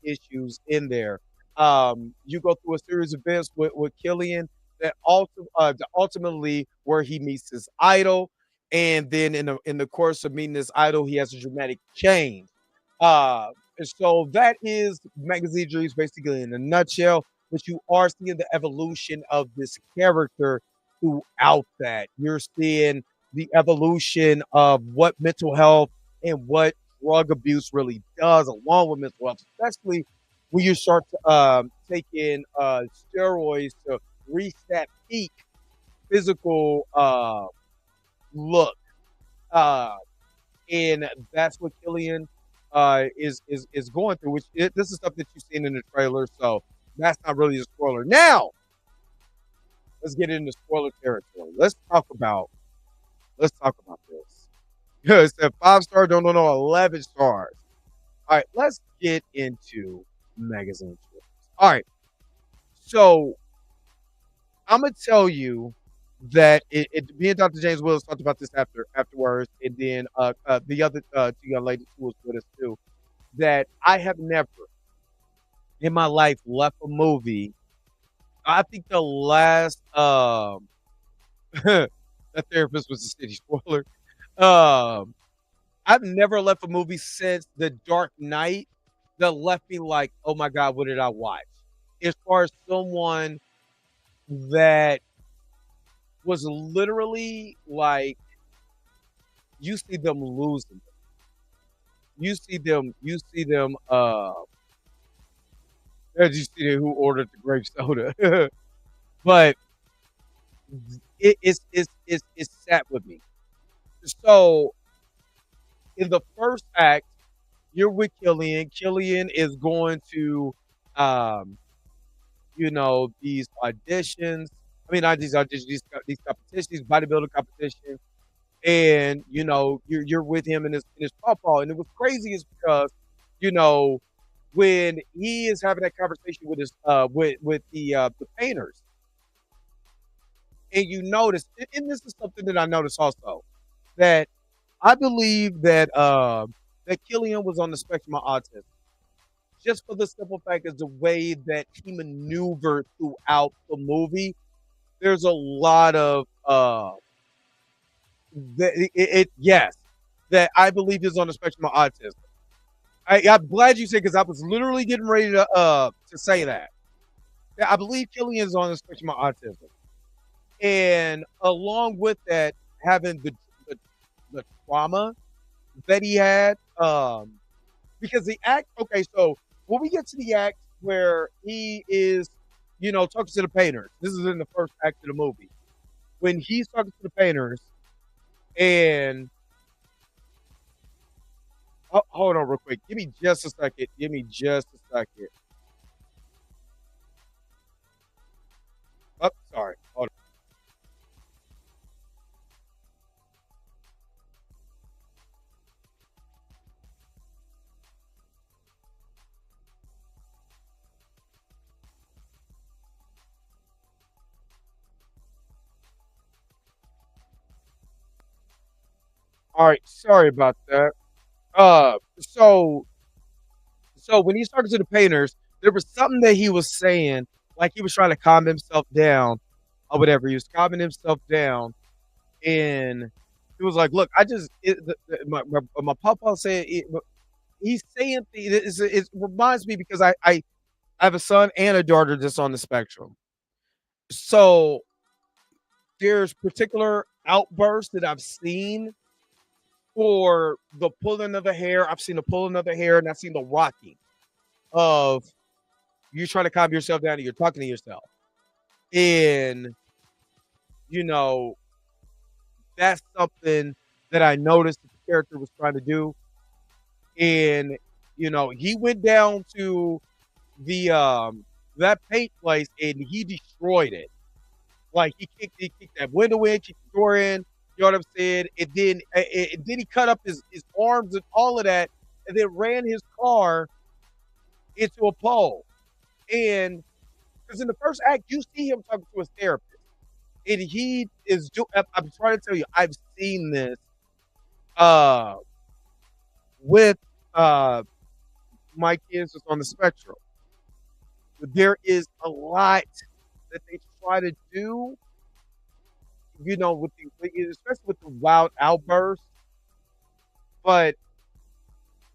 issues in there. You go through a series of events with Killian that ultimately where he meets his idol, and then in the course of meeting this idol, he has a dramatic change. And so that is Magazine Dreams basically in a nutshell. But you are seeing the evolution of this character throughout that. You're seeing the evolution of what mental health and what drug abuse really does, along with mental health, especially when you start to take in steroids to reach that peak physical look. And that's what Killian is going through, which this is stuff that you've seen in the trailer, so that's not really a spoiler. Now, let's get into spoiler territory. Let's talk about this. It said 5-star, don't know, 11 stars. All right, let's get into Magazine Dreams. All right, so I'm gonna tell you that me and Dr. James Willis talked about this afterwards, and then the other two young ladies who was with us too. That I have never in my life left a movie. I think the last that therapist was a city spoiler. I've never left a movie since The Dark Knight that left me like, oh my God, what did I watch? As far as someone that was literally like, you see them losing. You see them, as you see who ordered the grape soda. But it's sat with me. So in the first act, you're with Killian. Killian is going to these auditions. I mean, not these auditions, these competitions, these bodybuilding competitions. And you're with him in his pawpaw. And it was crazy is because, when he is having that conversation with his with the painters, and you notice, and this is something that I noticed also, that I believe that that Killian was on the spectrum of autism. just for the simple fact is the way that he maneuvered throughout the movie. There's a lot of yes, that I believe is on the spectrum of autism. I'm glad you said because I was literally getting ready to say that. Yeah, I believe Killian is on the spectrum of autism, and along with that, having the trauma that he had, because the act. Okay, so when we get to the act where he is, talking to the painters, this is in the first act of the movie. When he's talking to the painters, and hold on real quick, give me just a second. Give me just a second. Oh, sorry. Hold on. All right, sorry about that. So when he's talking to the painters, there was something that he was saying, like he was trying to calm himself down or whatever. He was calming himself down, and he was like, "Look, I just my papa said he's saying things. It reminds me because I have a son and a daughter that's on the spectrum. So there's particular outbursts that I've seen for the pulling of the hair. I've seen the pulling of the hair, and I've seen the rocking of you trying to calm yourself down and you're talking to yourself. And, you know, that's something that I noticed that the character was trying to do. And, he went down to the that paint place and he destroyed it. Like he kicked that window in, kicked the door in, you know what I'm saying? Then he cut up his arms and all of that, and then ran his car into a pole. And because in the first act, you see him talking to his therapist, and he is. I'm trying to tell you, I've seen this uh, with my kids that's on the spectrum. There is a lot that they try to do, especially with the wild outbursts, but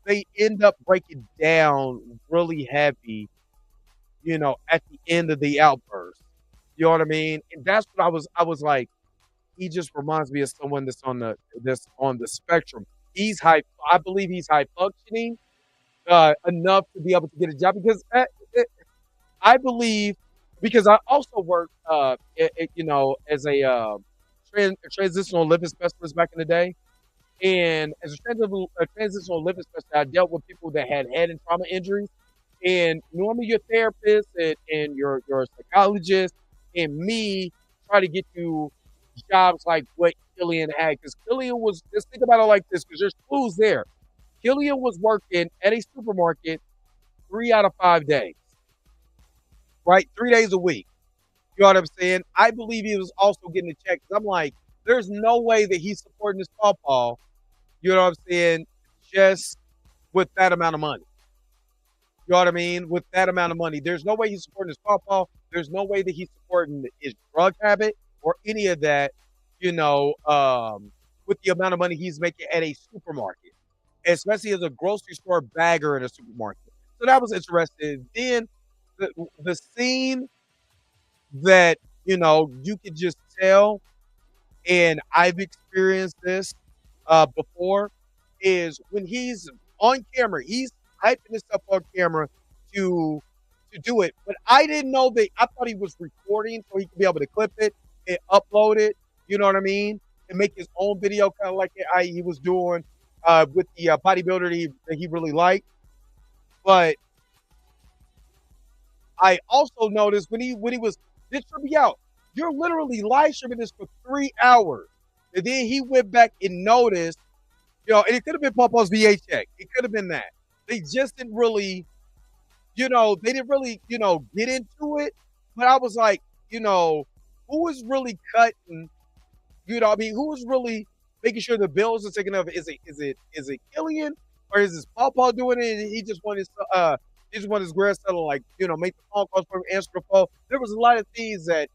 they end up breaking down really heavy, at the end of the outburst. You know what I mean? And that's what I was like, he just reminds me of someone that's on the spectrum. He's high I believe he's high functioning enough to be able to get a job because I believe because I also worked as a transitional living specialist back in the day. And as a transitional living specialist, I dealt with people that had head and trauma injuries. And normally your therapist and your psychologist and me try to get you jobs like what Killian had. Because Killian was, just think about it like this, because there's clues there. Killian was working at a supermarket 3 out of 5 days, right? 3 days a week. You know what I'm saying? I believe he was also getting a check. 'Cause I'm like, there's no way that he's supporting this pawpaw, you know what I'm saying, just with that amount of money. You know what I mean? With that amount of money. There's no way he's supporting his pawpaw. There's no way that he's supporting his drug habit or any of that, with the amount of money he's making at a supermarket, especially as a grocery store bagger in a supermarket. So that was interesting. Then the scene that, you could just tell, and I've experienced this before, is when he's on camera, he's hyping himself on camera to do it. But I didn't know that. I thought he was recording so he could be able to clip it and upload it. You know what I mean? And make his own video, kind of like he was doing with the bodybuilder that he really liked. But I also noticed when he was this tripped me out. You're literally live streaming this for 3 hours, and then he went back and noticed, and it could have been Papa's VA check. It could have been that. They just didn't really, they didn't really, get into it. But I was like, who is really cutting? I mean, who is really making sure the bills are taken up? Is it Killian or is this Papa doing it? And he just wanted He just wanted his grandson to, like, make the phone calls for him, answer the phone. There was a lot of things that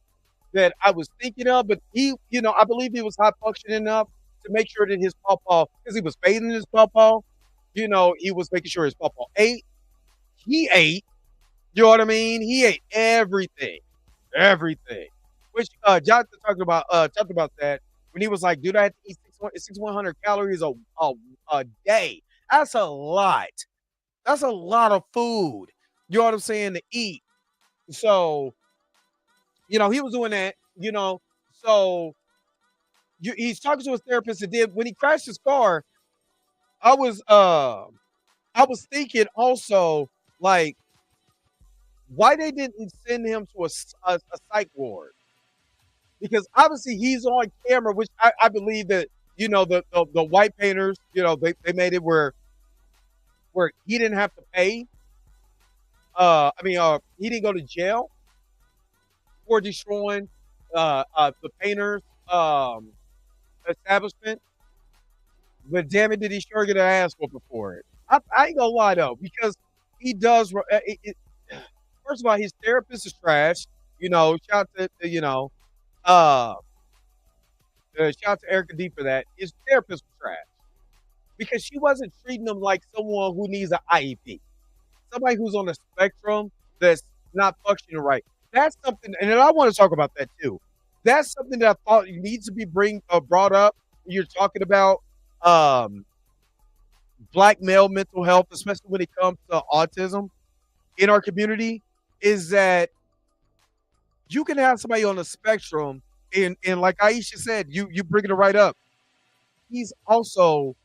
I was thinking of, but he, I believe he was high functioning enough to make sure that his pawpaw, because he was bathing his pawpaw, he was making sure his pawpaw ate. He ate. You know what I mean? He ate everything. Which Jonathan talked about that when he was like, dude, I had to eat 6,100 calories a day. That's a lot. That's a lot of food. You know what I'm saying, to eat. So, he was doing that. So he's talking to his therapist, and then when he crashed his car, I was thinking also, like, why they didn't send him to a psych ward, because obviously he's on camera, which I believe that the white painters, they made it where he didn't have to pay. He didn't go to jail for destroying the painters establishment, but damn it, did he sure get an ass whooping for it. I ain't gonna lie though, because he does. First of all, his therapist is trash. Shout out to shout out to Erica D for that. His therapist was trash because she wasn't treating him like someone who needs an IEP, somebody who's on the spectrum that's not functioning right. That's something, and then I want to talk about that too. That's something that I thought needs to be brought up when you're talking about Black male mental health, especially when it comes to autism in our community, is that you can have somebody on the spectrum, and like Aisha said, you bring it right up. He's also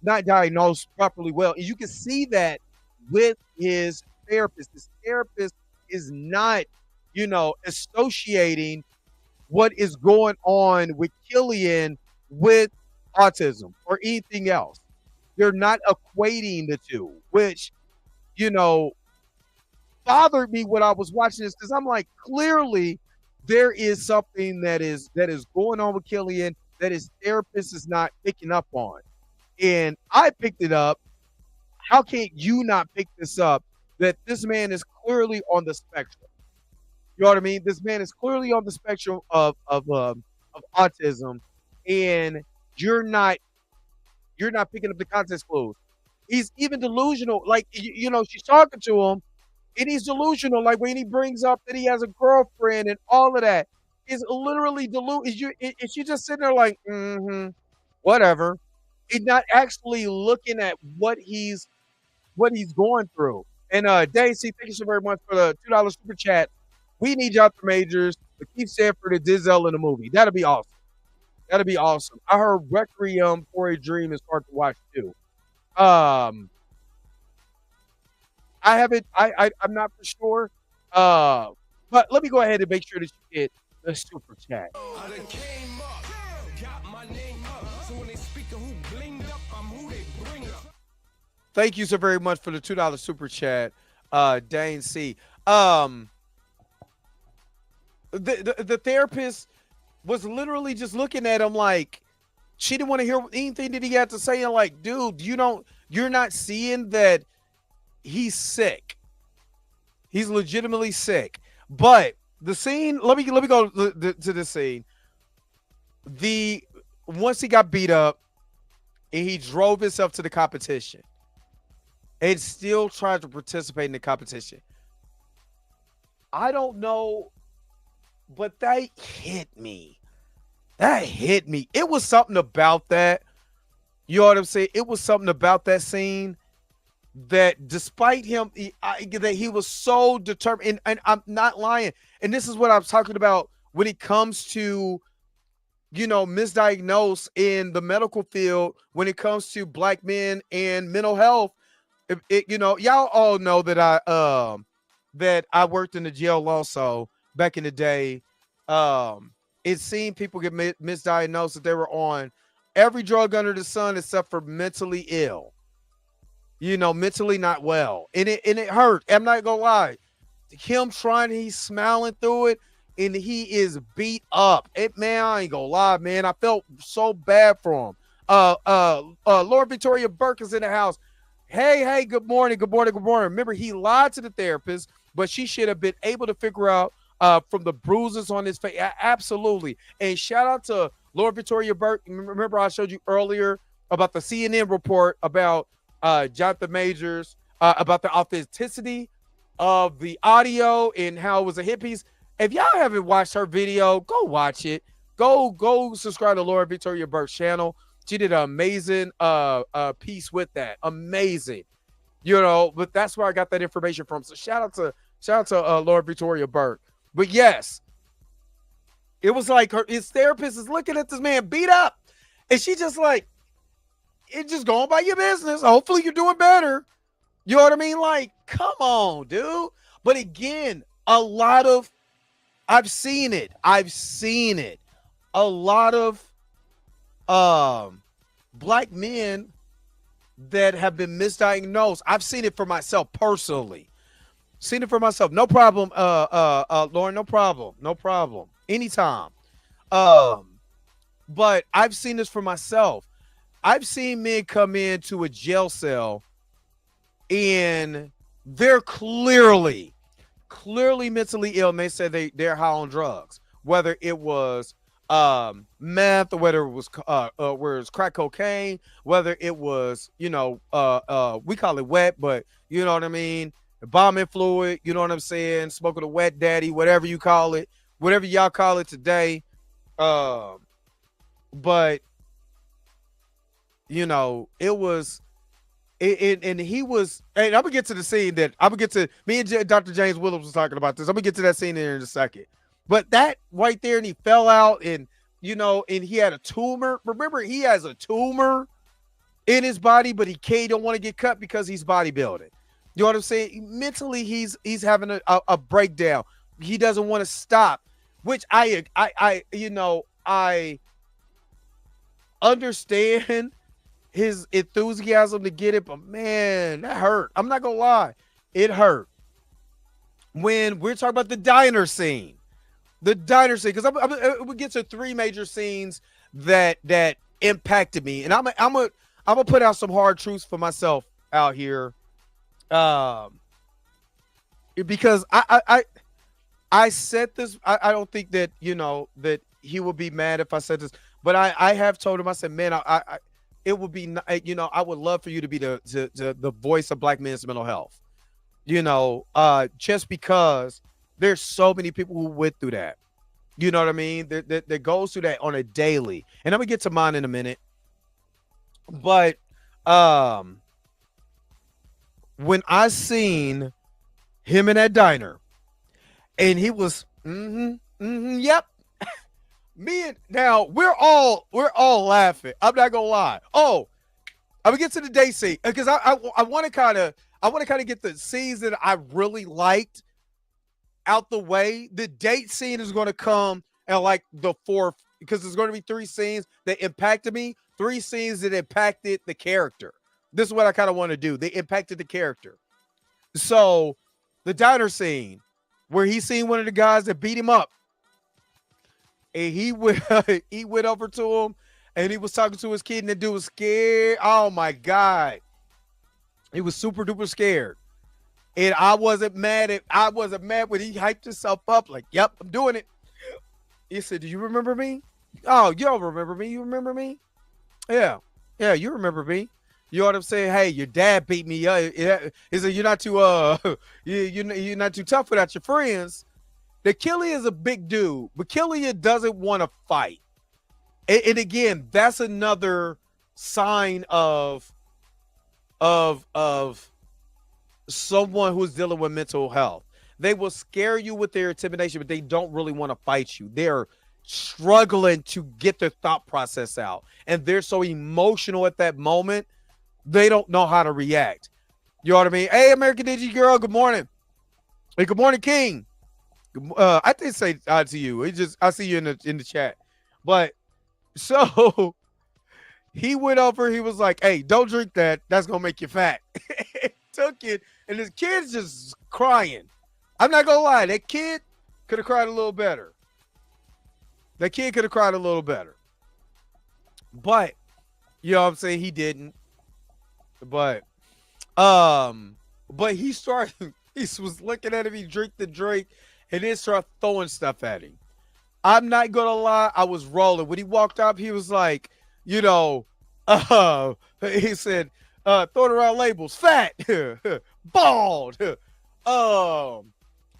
not diagnosed properly well, and you can see that with his therapist. His therapist is not, associating what is going on with Killian with autism or anything else. They're not equating the two, which, bothered me when I was watching this, because I'm like, clearly there is something that is going on with Killian that his therapist is not picking up on. And I picked it up. How can you not pick this up? That this man is clearly on the spectrum. You know what I mean? This man is clearly on the spectrum of autism, and you're not picking up the context clues. He's even delusional. Like, she's talking to him, and he's delusional. Like when he brings up that he has a girlfriend and all of that, is literally delusional. Is she just sitting there like, whatever, and not actually looking at what he's going through. And Daisy, thank you so very much for the $2 super chat. We need Jonathan Majors, Keith Sanford, and Denzel in the movie. That'd be awesome. That'd be awesome. I heard Requiem for a Dream is hard to watch too. I'm not for sure. But let me go ahead and make sure that you get the super chat. Thank you so very much for the $2 super chat, Dane C. The therapist was literally just looking at him like she didn't want to hear anything that he had to say. And like, dude, you're not seeing that he's sick. He's legitimately sick. But the scene, let me go to the scene. Once he got beat up and he drove himself to the competition and still tried to participate in the competition. I don't know, but that hit me. It was something about that. You know what I'm saying? It was something about that scene that despite him, that he was so determined, and I'm not lying. And this is what I'm talking about when it comes to, misdiagnosed in the medical field, when it comes to Black men and mental health. Y'all all know that I worked in the jail also back in the day. It seemed people get misdiagnosed that they were on every drug under the sun except for mentally ill. Mentally not well. And it hurt. I'm not gonna lie. Him trying, he's smiling through it, and he is beat up. Man, I ain't gonna lie, man. I felt so bad for him. Lord Victoria Burke is in the house. Hey, good morning, good morning, good morning. Remember, he lied to the therapist, but she should have been able to figure out from the bruises on his face. Absolutely. And shout out to Lord Victoria Burke. Remember, I showed you earlier about the CNN report about Jonathan Majors, about the authenticity of the audio and how it was a hit piece. If y'all haven't watched her video, go watch it. Go subscribe to Laura Victoria Burke's channel. She did an amazing piece with that. Amazing. You know, but that's where I got that information from. So shout out to Laura Victoria Burke. But yes, it was like his therapist is looking at this man beat up. And she just like, it just going by your business. Hopefully you're doing better. You know what I mean? Like, come on, dude. But again, I've seen it. A lot of black men that have been misdiagnosed. I've seen it for myself personally. Seen it for myself. No problem, Lauren, no problem. Anytime. But I've seen this for myself. I've seen men come into a jail cell and they're clearly mentally ill, and they said they're high on drugs, whether it was meth or whether it was crack cocaine, whether it was, we call it wet, but you know what I mean, embalming fluid, you know what I'm saying, smoking a wet daddy, whatever you call it, whatever y'all call it today. But it was and he was, and I'm gonna get to the scene that me and Dr. James Williams was talking about this. I'm gonna get to that scene in a second. But that right there, and he fell out, and and he had a tumor. Remember, he has a tumor in his body, but he don't want to get cut because he's bodybuilding. You know what I'm saying? Mentally, he's having a breakdown. He doesn't want to stop, which I understand his enthusiasm to get it, but man, that hurt. I'm not gonna lie, it hurt. When we're talking about the diner scene, because we get to three major scenes that impacted me, and I'm gonna put out some hard truths for myself out here, because I said this. I don't think that that he would be mad if I said this, but I have told him. I said, man, it would be, I would love for you to be the voice of black men's mental health. Just because there's so many people who went through that. You know what I mean? That goes through that on a daily. And I'm gonna get to mine in a minute. But when I seen him in that diner, and he was, yep. Now we're all laughing. I'm not gonna lie. Oh, I'm gonna get to the date scene because I want to kind of get the scenes that I really liked out the way. The date scene is going to come at like the fourth, because there's going to be three scenes that impacted me, three scenes that impacted the character. This is what I kind of want to do. They impacted the character. So the diner scene where he seen one of the guys that beat him up. And he went over to him, and he was talking to his kid, and the dude was scared. Oh my God. He was super duper scared. And I wasn't mad when he hyped himself up, like, yep, I'm doing it. He said, do you remember me? Oh, you don't remember me. You remember me? Yeah, you remember me. You know what I'm saying? Hey, your dad beat me up. He said, you're not too you're not too tough without your friends. The Killian is a big dude, but Killian doesn't want to fight. And again, that's another sign of someone who's dealing with mental health. They will scare you with their intimidation, but they don't really want to fight you. They're struggling to get their thought process out, and they're so emotional at that moment, they don't know how to react. You know what I mean? Hey, American Digi girl, good morning. Hey, good morning, King. I did say to you. I see you in the chat. But so he went over. He was like, "Hey, don't drink that. That's gonna make you fat." Took it, and his kid's just crying. I'm not gonna lie. That kid could have cried a little better. But you know what I'm saying? He didn't. But But he started. He was looking at him. He drank the drink, and then started throwing stuff at him. I'm not gonna lie, I was rolling. When he walked up, he was like, you know, he said, throwing around labels, fat, bald. I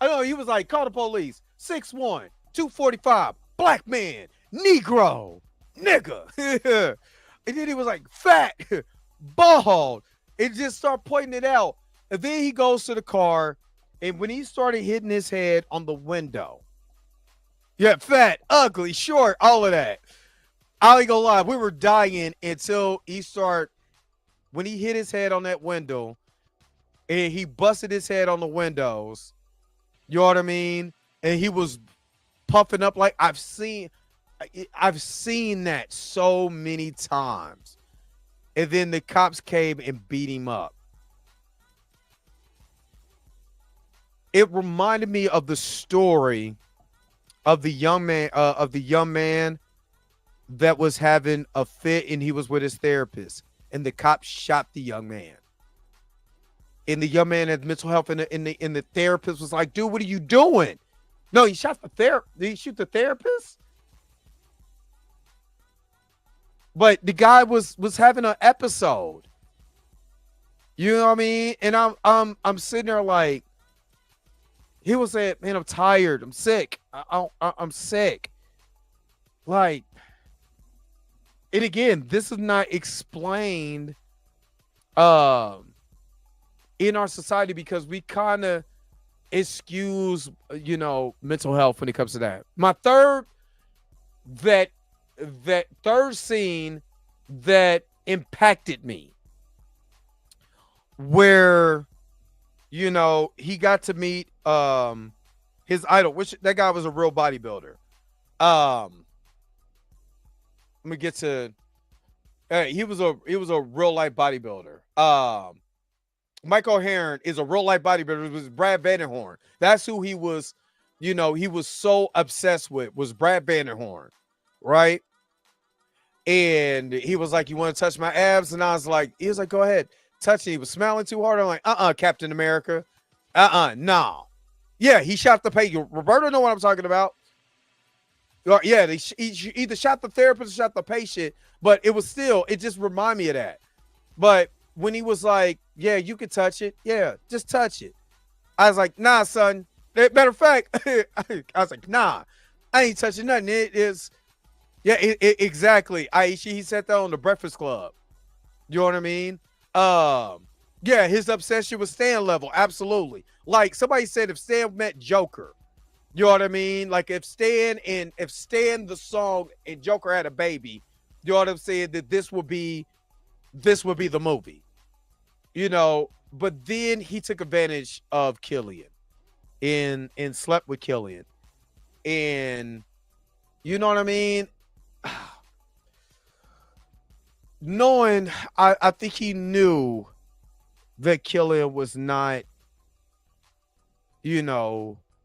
know he was like, call the police, 6'1", 245, black man, Negro, nigga. And then he was like, fat, bald. And just start pointing it out. And then he goes to the car, and when he started hitting his head on the window, yeah, fat, ugly, short, all of that. I ain't gonna lie, we were dying until when he hit his head on that window and he busted his head on the windows. You know what I mean? And he was puffing up like I've seen that so many times. And then the cops came and beat him up. It reminded me of the story of the young man that was having a fit and he was with his therapist and the cop shot the young man. And the young man had mental health and the therapist was like, dude, what are you doing? No, he shot the therapist. Did he shoot the therapist? But the guy was having an episode. You know what I mean? And I'm sitting there like, he was saying, man, I'm tired. I'm sick. I'm sick. Like, and again, this is not explained in our society because we kind of excuse, mental health when it comes to that. My third scene that impacted me, where he got to meet his idol, which that guy was a real bodybuilder. Let me get to he was a real life bodybuilder. Mike O'Hearn is a real life bodybuilder. It was Brad Vanderhorn. That's who he was, he was so obsessed with, was Brad Vanderhorn, right? And he was like, you want to touch my abs? And I was like, he was like, go ahead, touch it. He was smiling too hard. I'm like, Captain America. No. Yeah, he shot the patient. Roberto know what I'm talking about. Yeah, he either shot the therapist or shot the patient, but it just reminded me of that. But when he was like, yeah, you can touch it. Yeah, just touch it. I was like, nah, son. Matter of fact, I was like, nah, I ain't touching nothing. It is, yeah, exactly. He said that on the Breakfast Club. You know what I mean? Yeah, his obsession with Stan level, absolutely. Like somebody said, if Stan met Joker, you know what I mean? Like if Stan the song and Joker had a baby, you know what I'm saying? That this would be the movie, But then he took advantage of Killian, and slept with Killian, and you know what I mean? Knowing, I think he knew that Killian was not,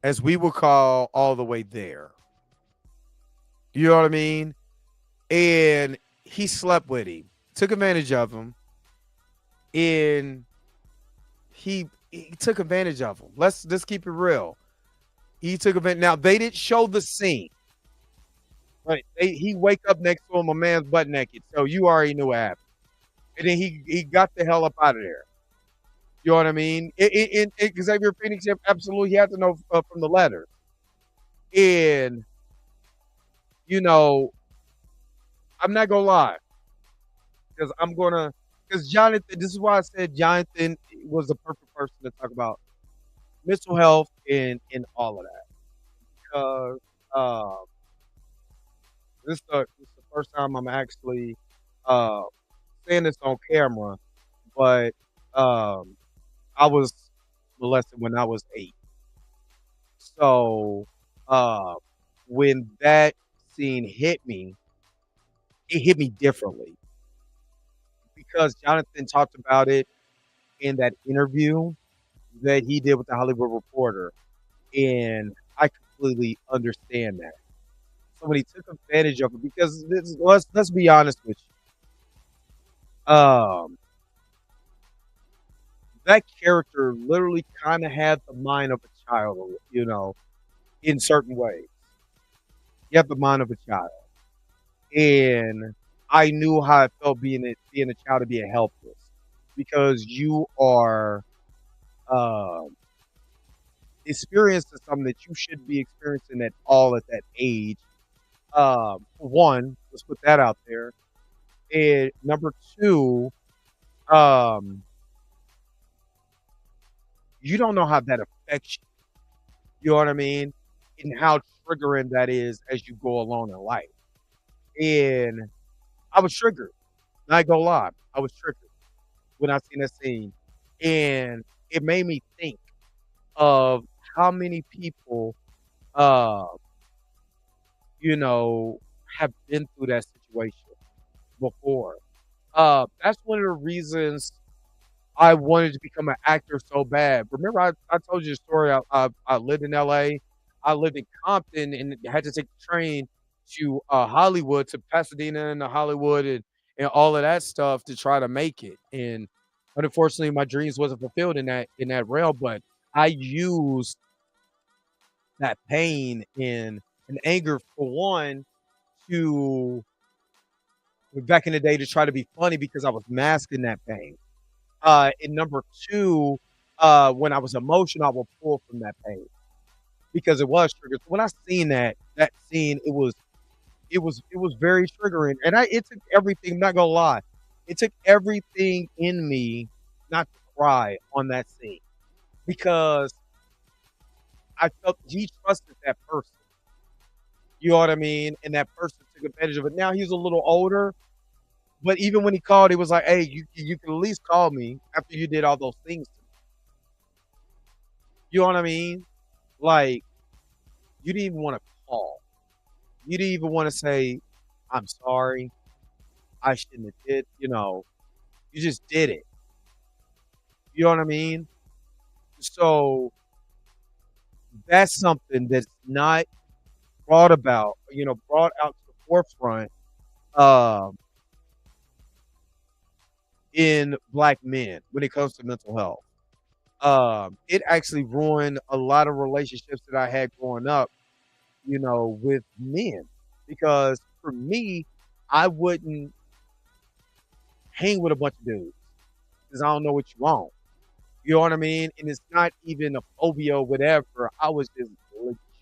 as we would call, all the way there. You know what I mean? And he slept with him, took advantage of him, and he took advantage of him. Let's just keep it real. He took advantage. Now, they didn't show the scene. Right. He wake up next to him, a man's butt naked. So you already knew what happened. And then he got the hell up out of there. You know what I mean? Xavier Phoenix absolutely he had to know from the letter. And, I'm not going to lie. Because Jonathan, this is why I said Jonathan was the perfect person to talk about mental health and all of that. Because this is the first time I'm actually saying this on camera, but I was molested when I was 8. So when that scene hit me, it hit me differently because Jonathan talked about it in that interview that he did with the Hollywood Reporter, and I completely understand that. Somebody took advantage of it because let's be honest with you. that character literally kind of had the mind of a child, in certain ways. You have the mind of a child. And I knew how it felt being a child and being helpless because you are um experiencing something that you should be experiencing at that age. For one, let's put that out there. And number two, um, you don't know how that affects you. You know what I mean? And how triggering that is as you go along in life. And I was triggered. Not gonna lie, I was triggered when I seen that scene, and it made me think of how many people, uh, you know, have been through that situation before. That's one of the reasons I wanted to become an actor so bad. Remember, I told you the story. I lived in LA. I lived in Compton and had to take the train to Hollywood, to Pasadena and to Hollywood and all of that stuff to try to make it. And unfortunately, my dreams wasn't fulfilled in that realm. But I used that pain and anger for one to back in the day to try to be funny because I was masking that pain. And number two, when I was emotional, I would pull from that pain because it was triggered. When I seen that scene, it was very triggering, and it took everything. I'm not gonna lie, it took everything in me not to cry on that scene because I felt he trusted that person. You know what I mean? And that person took advantage of it. Now he's a little older, but even when he called, he was like, "Hey, you can at least call me after you did all those things to me." You know what I mean? Like, you didn't even wanna call. You didn't even wanna say, "I'm sorry. I shouldn't have did," you just did it. You know what I mean? So, that's something that's not brought out to the forefront, um, in black men when it comes to mental health. It actually ruined a lot of relationships that I had growing up, with men. Because for me, I wouldn't hang with a bunch of dudes because I don't know what you want. You know what I mean? And it's not even a phobia or whatever. I was just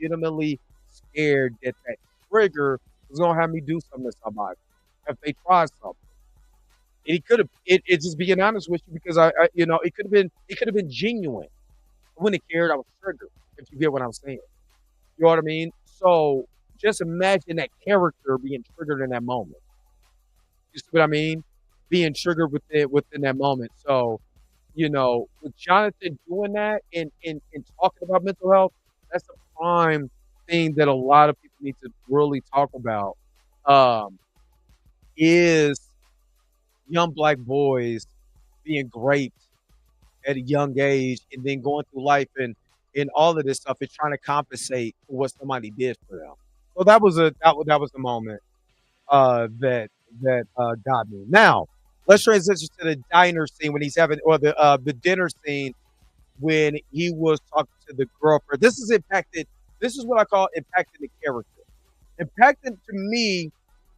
legitimately scared that that trigger was gonna have me do something to somebody if they try something. And it could have it just being honest with you because it could have been genuine. I wouldn't have cared. I was triggered. If you get what I'm saying. You know what I mean? So just imagine that character being triggered in that moment. You see what I mean? Being triggered within that moment. So, with Jonathan doing that and talking about mental health, that's a prime thing that a lot of people need to really talk about. Um, is young black boys being raped at a young age and then going through life and all of this stuff and trying to compensate for what somebody did for them. So that was the moment that got me. Now, let's transition to the diner scene when he's having or the dinner scene when he was talking to the girlfriend. This is what I call impacting the character. Impacting to me,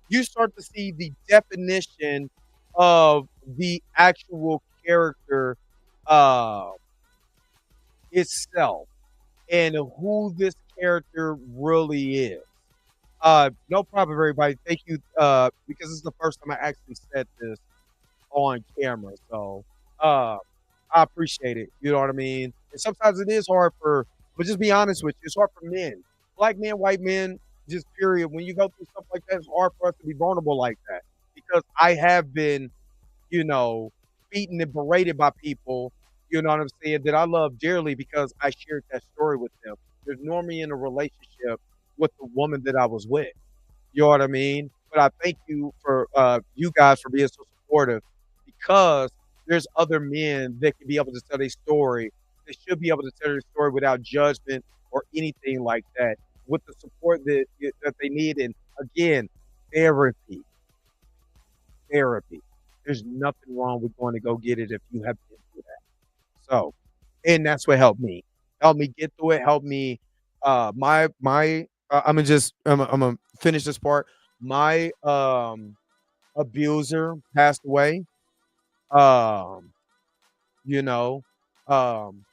you start to see the definition of the actual character uh, itself and who this character really is. No problem, everybody. Thank you, because this is the first time I actually said this on camera. So I appreciate it. You know what I mean? And sometimes it is hard but just be honest with you, it's hard for men. Black men, white men, just period. When you go through stuff like that, it's hard for us to be vulnerable like that. Because I have been, you know, beaten and berated by people, you know what I'm saying, that I love dearly because I shared that story with them. There's normally in a relationship with the woman that I was with. You know what I mean? But I thank you for you guys for being so supportive because there's other men that can be able to tell their story. They should be able to tell their story without judgment or anything like that, with the support that they need. And again, therapy, therapy. There's nothing wrong with going to go get it if you have been through that. So, and that's what helped me. Helped me get through it. Helped me. I'm gonna finish this part. My abuser passed away. Um, you know, um,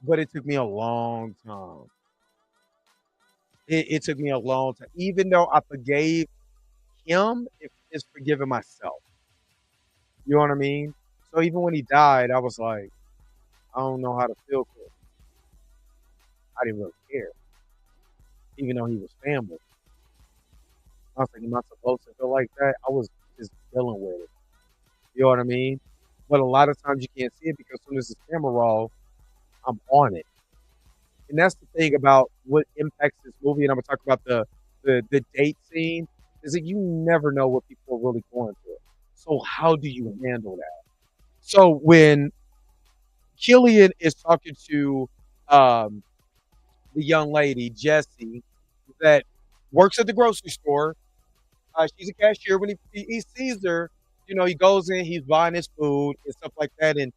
but it took me a long time. It took me a long time. Even though I forgave him, it's forgiving myself. You know what I mean? So even when he died, I was like, I don't know how to feel. 'Cause I didn't really care, even though he was family. I was like, am I supposed to feel like that? I was just dealing with it. You know what I mean? But a lot of times you can't see it because as soon as the camera roll, I'm on it. And that's the thing about what impacts this movie. And I'm gonna talk about the date scene. Is that you never know what people are really going through. So how do you handle that? So when Killian is talking to um, the young lady Jessie that works at the grocery store. She's a cashier. When he sees her, he goes in, he's buying his food and stuff like that, and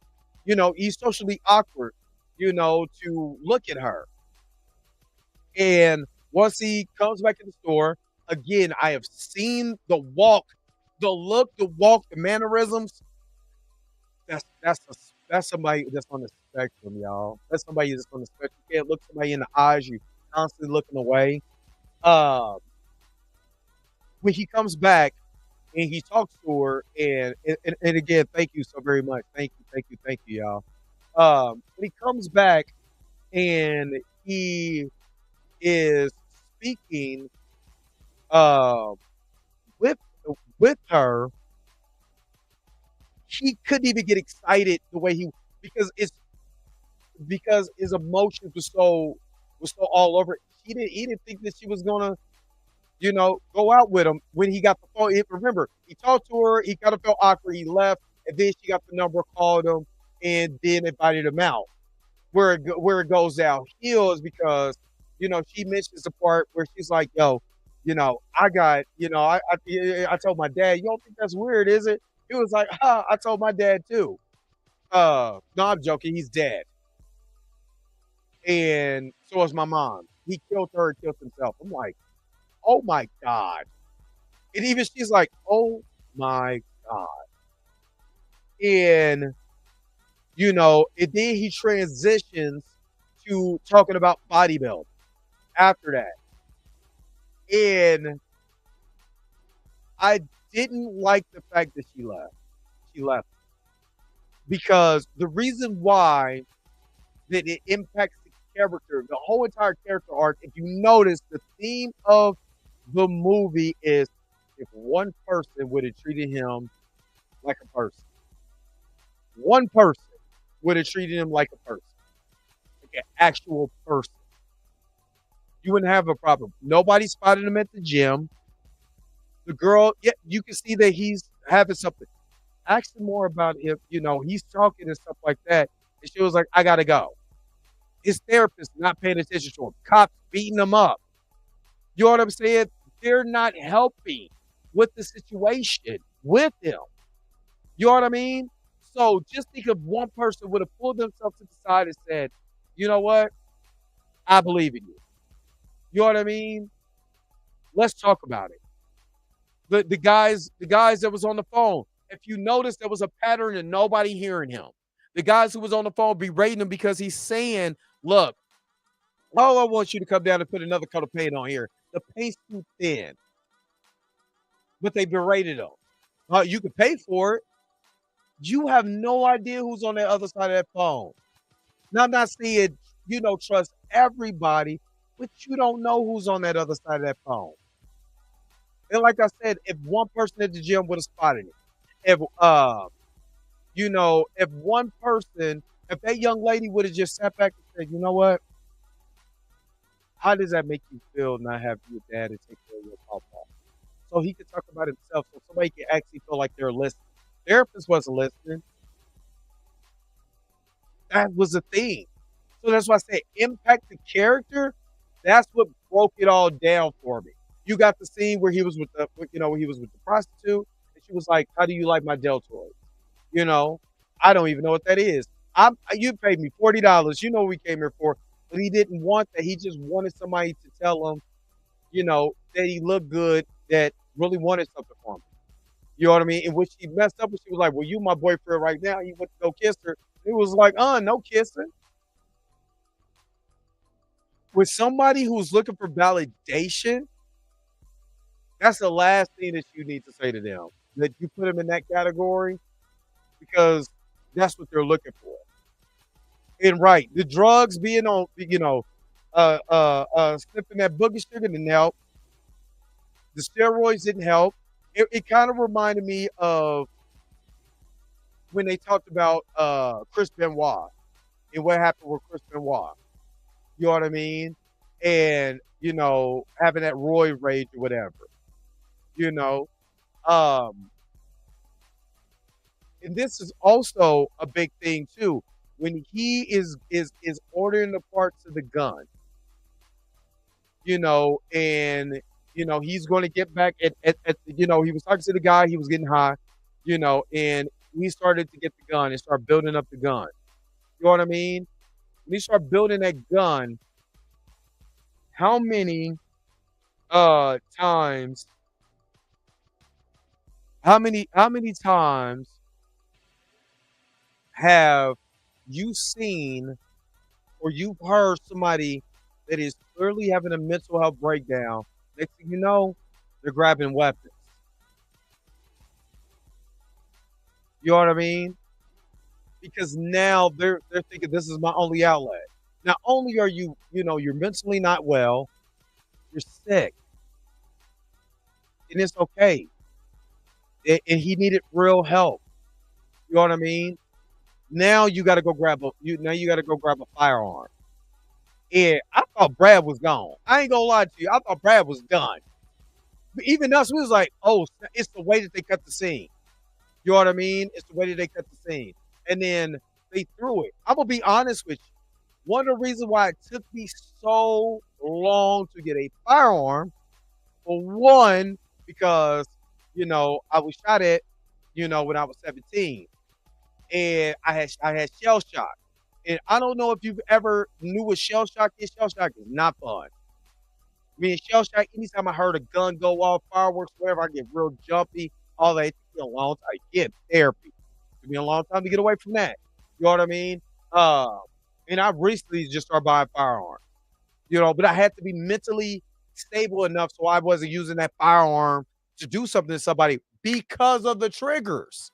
he's socially awkward, to look at her. And once he comes back in the store, again, I have seen the walk, the look, the walk, the mannerisms. That's somebody that's on the spectrum, y'all. That's somebody that's on the spectrum. You can't look somebody in the eyes. You constantly looking away. Uh, when he comes back and he talks to her, and again, thank you so very much. Thank you, y'all. When he comes back and he is speaking uh, with with her, he couldn't even get excited the way because his emotions were so all over. He didn't think that she was gonna go out with him when he got the phone. Remember, he talked to her, he kind of felt awkward, he left, and then she got the number, called him, and then invited him out. Where it goes downhill is because she mentions the part where she's like, "Yo, I got, I told my dad. You don't think that's weird, is it?" He was like, I told my dad too." No, I'm joking. He's dead, and so is my mom. He killed her and killed himself. I'm like, oh my god. And even she's like, oh my god. And and then he transitions to talking about bodybuilding after that. And I didn't like the fact that she left. She left because the reason why that it impacts the character, the whole entire character arc, if you notice, the theme of the movie is if one person would have treated him like a person. One person would have treated him like a person. Like an actual person. You wouldn't have a problem. Nobody spotted him at the gym. The girl, yeah, you can see that he's having something. Ask him more about if, he's talking and stuff like that. And she was like, I gotta go. His therapist not paying attention to him. Cops beating him up. You know what I'm saying? They're not helping with the situation with him. You know what I mean? So just think if one person would have pulled themselves to the side and said, you know what? I believe in you. You know what I mean? Let's talk about it. The guys that was on the phone, if you notice there was a pattern and nobody hearing him. The guys who was on the phone berating him because he's saying, look, all I want you to come down and put another coat of paint on here. The paint's too thin. But they berated him. You can pay for it. You have no idea who's on the other side of that phone. Now, I'm not saying, trust everybody, but you don't know who's on that other side of that phone. And like I said, if one person at the gym would have spotted it, if if that young lady would have just sat back and said, you know what? How does that make you feel not having your dad to take care of your papa? So he could talk about himself, so somebody can actually feel like they're listening. Therapist wasn't listening. That was the thing. So that's why I say impact the character. That's what broke it all down for me. You got the scene where he was with the prostitute, and she was like, "How do you like my deltoids?" I don't even know what that is. You paid me $40. You know what we came here for. But he didn't want that. He just wanted somebody to tell him, that he looked good, that really wanted something from him. You know what I mean? And when she messed up, and she was like, "Well, you my boyfriend right now." He went to go kiss her. It was like, no kissing. With somebody who's looking for validation, that's the last thing that you need to say to them. That you put them in that category because that's what they're looking for. And right, the drugs being on, sniffing that boogie sugar didn't help. The steroids didn't help. It kind of reminded me of when they talked about Chris Benoit and what happened with Chris Benoit. You know what I mean? And, having that roid rage or whatever. You know. And this is also a big thing too. When he is ordering the parts of the gun, and he's going to get back at he was talking to the guy, he was getting high, and he started to get the gun and start building up the gun. You know what I mean? When you start building that gun, how many times have you seen or you've heard somebody that is clearly having a mental health breakdown? Next thing you know, they're grabbing weapons. You know what I mean? Because now they're thinking this is my only outlet. Not only are you're mentally not well, you're sick. And it's okay. And he needed real help. You know what I mean? Now you got to go grab a firearm. And I thought Brad was gone. I ain't gonna lie to you. I thought Brad was done. But even us, we was like, oh, it's the way that they cut the scene. You know what I mean? It's the way that they cut the scene. And then they threw it. I'm gonna be honest with you. One of the reasons why it took me so long to get a firearm, for one, because I was shot at, when I was 17, and I had shell shock. And I don't know if you've ever knew what shell shock is. Shell shock is not fun. Shell shock, anytime I heard a gun go off, fireworks, whatever, I get real jumpy. All that. It took me a long time to get therapy. It took me a long time to get away from that. You know what I mean? And I recently just started buying firearms. But I had to be mentally stable enough so I wasn't using that firearm to do something to somebody because of the triggers.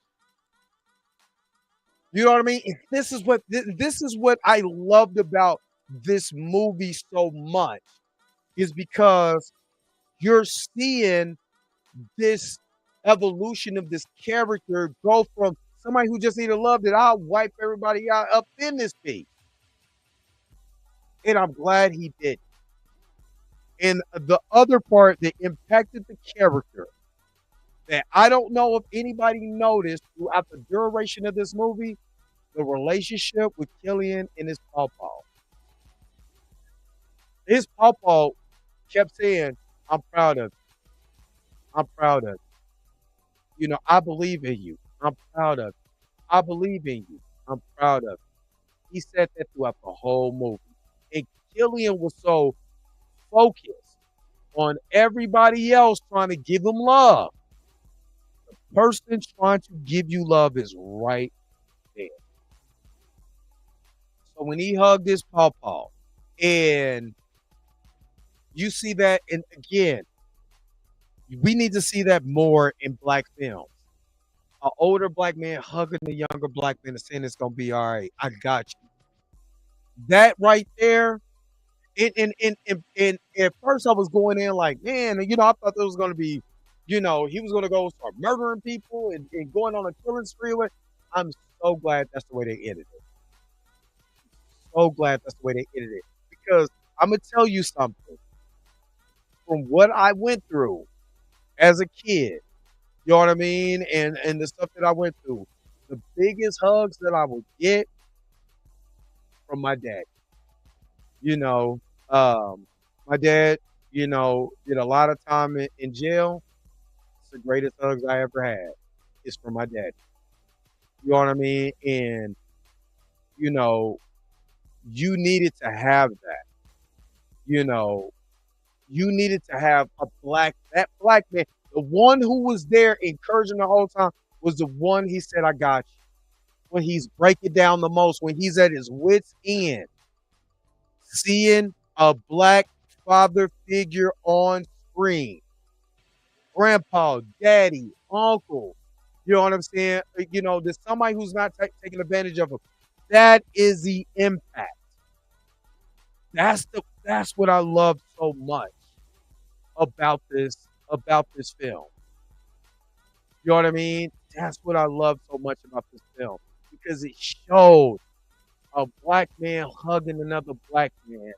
You know what I mean? And this is what I loved about this movie so much, is because you're seeing this evolution of this character go from somebody who just needed love that I'll wipe everybody out up in this piece. And I'm glad he did. And the other part that impacted the character that I don't know if anybody noticed throughout the duration of this movie, the relationship with Killian and his pawpaw. His pawpaw kept saying, I'm proud of you. I'm proud of you. I believe in you. I'm proud of you. I believe in you. I'm proud of you. He said that throughout the whole movie. And Killian was so focused on everybody else trying to give him love. The person trying to give you love is right there. So when he hugged his pawpaw, and you see that, and again, we need to see that more in black films. An older black man hugging a younger black man and saying it's gonna be all right. I got you. That right there. And at first I was going in like, man, I thought there was gonna be, he was gonna go start murdering people and going on a killing spree with. I'm so glad that's the way they ended it. So glad that's the way they ended it. Because I'm gonna tell you something. From what I went through as a kid, you know what I mean? And the stuff that I went through, the biggest hugs that I would get from my dad. My dad, did a lot of time in jail. It's the greatest hugs I ever had. It's from my dad. You know what I mean? And you know, you needed to have that. You know, you needed to have that black man, the one who was there encouraging the whole time was the one he said, I got you. When he's breaking down the most, when he's at his wits' end, seeing a black father figure on screen, grandpa, daddy, uncle, you know what I'm saying? You know, there's somebody who's not taking advantage of him. That is the impact. That's what I love so much about this film. You know what I mean? That's what I love so much about this film because it showed a black man hugging another black man,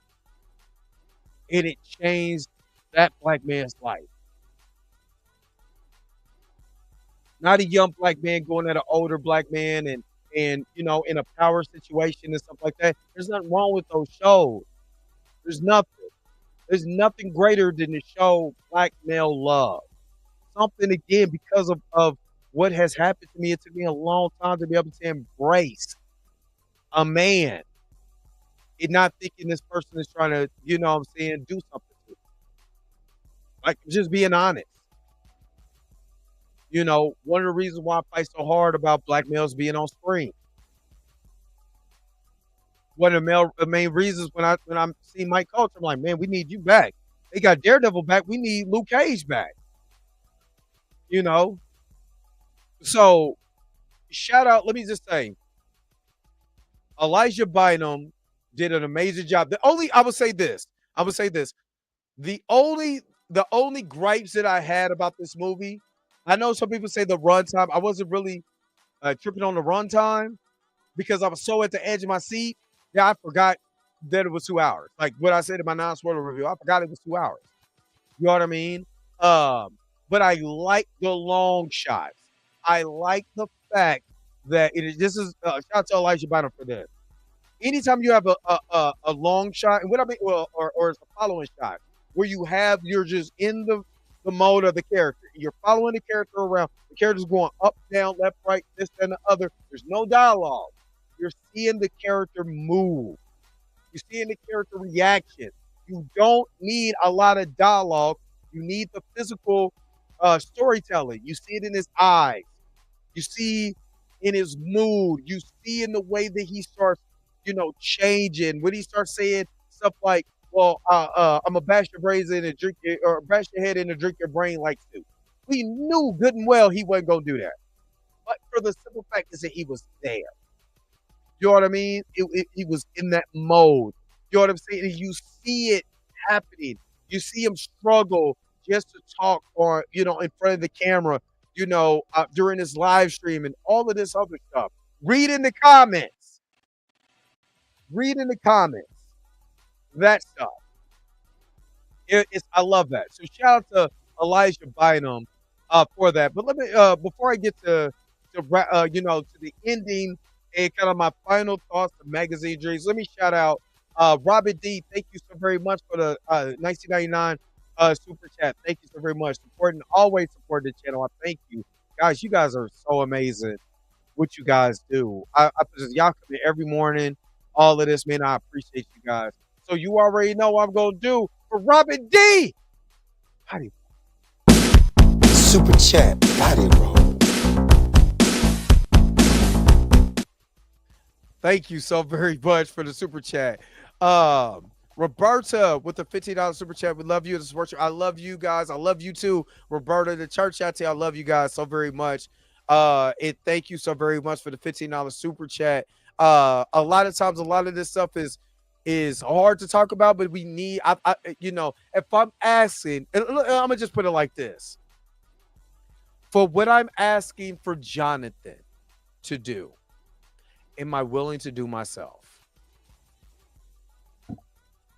and it changed that black man's life. Not a young black man going at an older black man and you know in a power situation and stuff like that. There's nothing wrong with those shows. There's nothing. There's nothing greater than to show black male love. Something again because of what has happened to me. It took me a long time to be able to embrace a man and not thinking this person is trying to, you know what I'm saying, do something to me. Like just being honest. You know, one of the reasons why I fight so hard about black males being on screen. One of the main reasons when I see Mike Coach, I'm like, man, we need you back. They got Daredevil back. We need Luke Cage back. You know? So shout out, let me just say, Elijah Bynum did an amazing job. I would say this. The only gripes that I had about this movie, I know some people say the runtime. I wasn't really tripping on the runtime because I was so at the edge of my seat that I forgot that it was 2 hours. Like what I said in my non-spoiler review, I forgot it was 2 hours. You know what I mean? But I like the long shots. I like the fact that this is shout out to Elijah Bynum for this. Anytime you have a long shot, and what I mean, well, or it's a following shot where you're just in the mode of the character. You're following the character around. The character's going up, down, left, right, this and the other. There's no dialogue. You're seeing the character move. You're seeing the character reaction. You don't need a lot of dialogue. You need the physical storytelling. You see it in his eyes. You see in his mood. You see in the way that he starts, you know, changing. When he starts saying stuff like, well, I'm gonna bash your brains in and drink it, or bash your head in and drink your brain like soup. We knew good and well he wasn't gonna do that. But for the simple fact is that he was there. You know what I mean? He was in that mode. You know what I'm saying? And you see it happening. You see him struggle just to talk or, you know, in front of the camera, you know, during his live stream and all of this other stuff. Read in the comments. That stuff. I love that. So shout out to Elijah Bynum for that. But let me before I get to you know, to the ending and kind of my final thoughts of magazine dreams, let me shout out Robert D. Thank you so very much for the 1999 super chat. Thank you so very much. Always supporting the channel. I thank you. Guys, you guys are so amazing what you guys do. Y'all come in every morning, all of this, man. I appreciate you guys. So you already know what I'm going to do for Robert D. Body Super chat, body roll. Thank you so very much for the super chat. Roberta with the $15 super chat. We love you. I love you guys. I love you too. Roberta, the church out here. I love you guys so very much. And thank you so very much for the $15 super chat. A lot of times, a lot of this stuff is hard to talk about, but we need, you know, if I'm asking, and I'm gonna just put it like this. For what I'm asking for Jonathan to do, am I willing to do myself?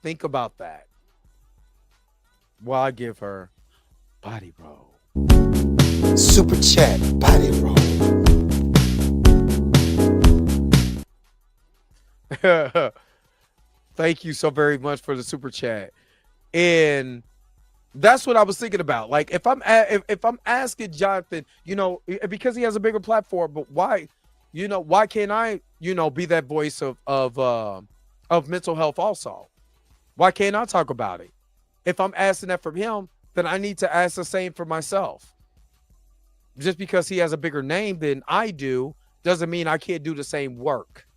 Think about that while I give her body roll. Super chat, body roll. Thank you so very much for the super chat. And that's what I was thinking about. Like if I'm asking Jonathan, you know, because he has a bigger platform, but why Why can't I, be that voice of mental health also? Why can't I talk about it? If I'm asking that from him, then I need to ask the same for myself. Just because he has a bigger name than I do doesn't mean I can't do the same work.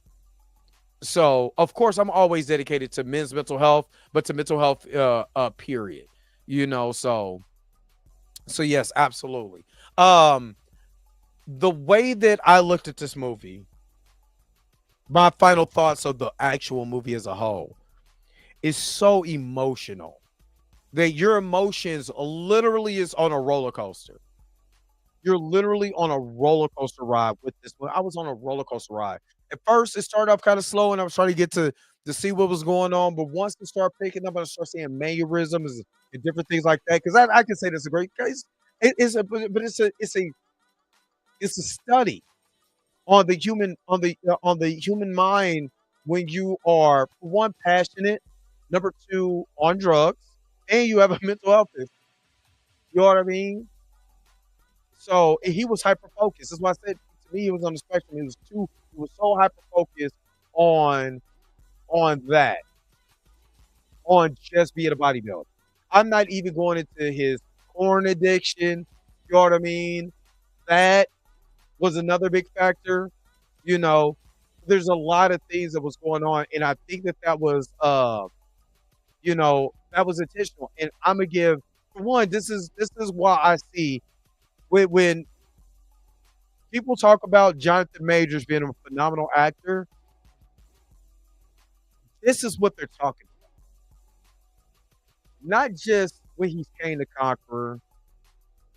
So, of course, I'm always dedicated to men's mental health, but to mental health, period. So yes, absolutely. Um, the way that I looked at this movie, my final thoughts of the actual movie as a whole is so emotional that your emotions literally is on a roller coaster. You're literally on a roller coaster ride with this one. I was on a roller coaster ride. At first, it started off kind of slow, and I was trying to get to see what was going on. But once it started picking up, and I started seeing mannerisms and different things like that. Because I can say this is a great case. It's a but it's a study on the human mind when you are, for one, passionate, number two, on drugs, and you have a mental health issue. You know what I mean? So he was hyper focused. That's why I said to me he was on the spectrum. He was so hyper focused on that, on just being a bodybuilder. I'm not even going into his porn addiction. You know what I mean? That was another big factor. You know, there's a lot of things that was going on, and I think that was that was intentional. And I'm gonna give, for one, this is why I see when people talk about Jonathan Majors being a phenomenal actor, this is what they're talking about. Not just when he's Kane the Conqueror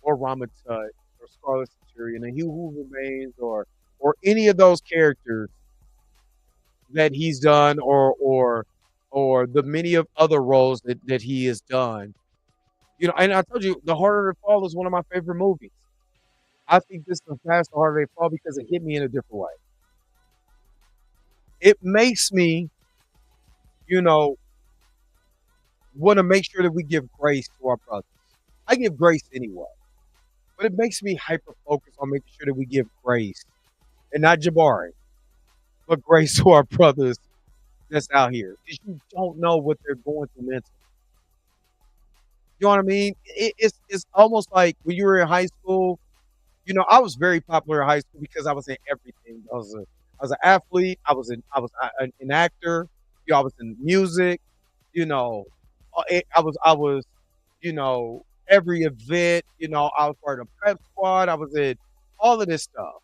or Ramatut or Scarlet Centurion and He Who Remains or any of those characters that he's done or the many of other roles that he has done. And I told you, The Harder They Fall is one of my favorite movies. I think this surpassed The Harder They Fall because it hit me in a different way. It makes me, you know, want to make sure that we give grace to our brothers. I give grace anyway, but it makes me hyper focused on making sure that we give grace and not Jabari, but grace to our brothers that's out here because you don't know what they're going through mentally. You know what I mean? It's almost like when you were in high school. I was very popular in high school because I was in everything. I was an athlete. An actor. I was in music. You know, I was every event. I was part of the prep squad. I was in all of this stuff.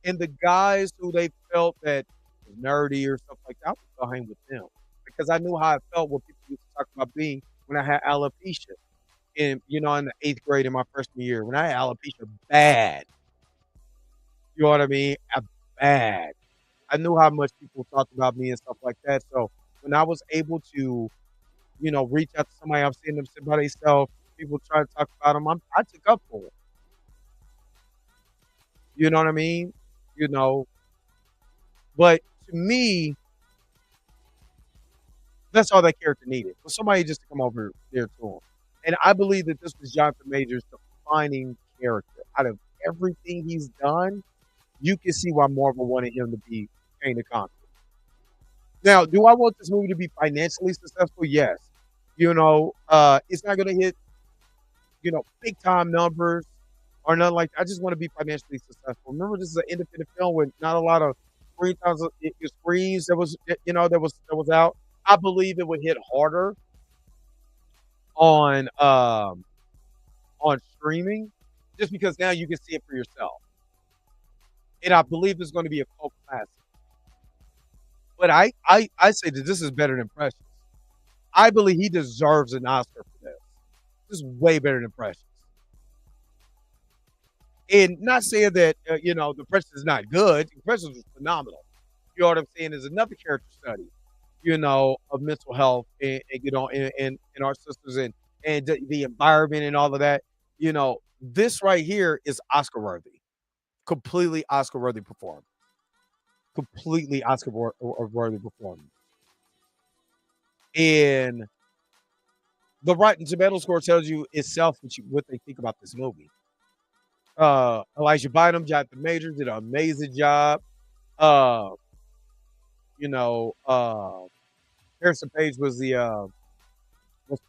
And the guys who they felt that was nerdy or stuff like that, I would go hang with them because I knew how I felt when people used to talk about being when I had alopecia in the 8th grade in my freshman year when I had alopecia bad. You know what I mean? Bad. I knew how much people talked about me and stuff like that. So when I was able to, reach out to somebody, I'm seeing them sit by themselves, people try to talk about them, I took up for them. You know what I mean? You know, but to me, that's all that character needed. For somebody just to come over there to him. And I believe that this was Jonathan Majors' defining character. Out of everything he's done, you can see why Marvel wanted him to be Kane the Conqueror. Now, do I want this movie to be financially successful? Yes. It's not going to hit, big time numbers or nothing like that. I just want to be financially successful. Remember, this is an independent film with not a lot of screens that was out. I believe it would hit harder on streaming, just because now you can see it for yourself. And I believe it's going to be a cult classic. But I say that this is better than Precious. I believe he deserves an Oscar for this. This is way better than Precious. And not saying that the Precious is not good. Precious was phenomenal. You know what I'm saying? There's another character study, of mental health and our sisters and the environment and all of that. This right here is Oscar worthy, completely Oscar worthy performance, completely Oscar worthy performance. And the Rotten Tomato score tells you itself what they think about this movie. Elijah Bynum, Jonathan Majors did an amazing job. Uh, Harrison Page was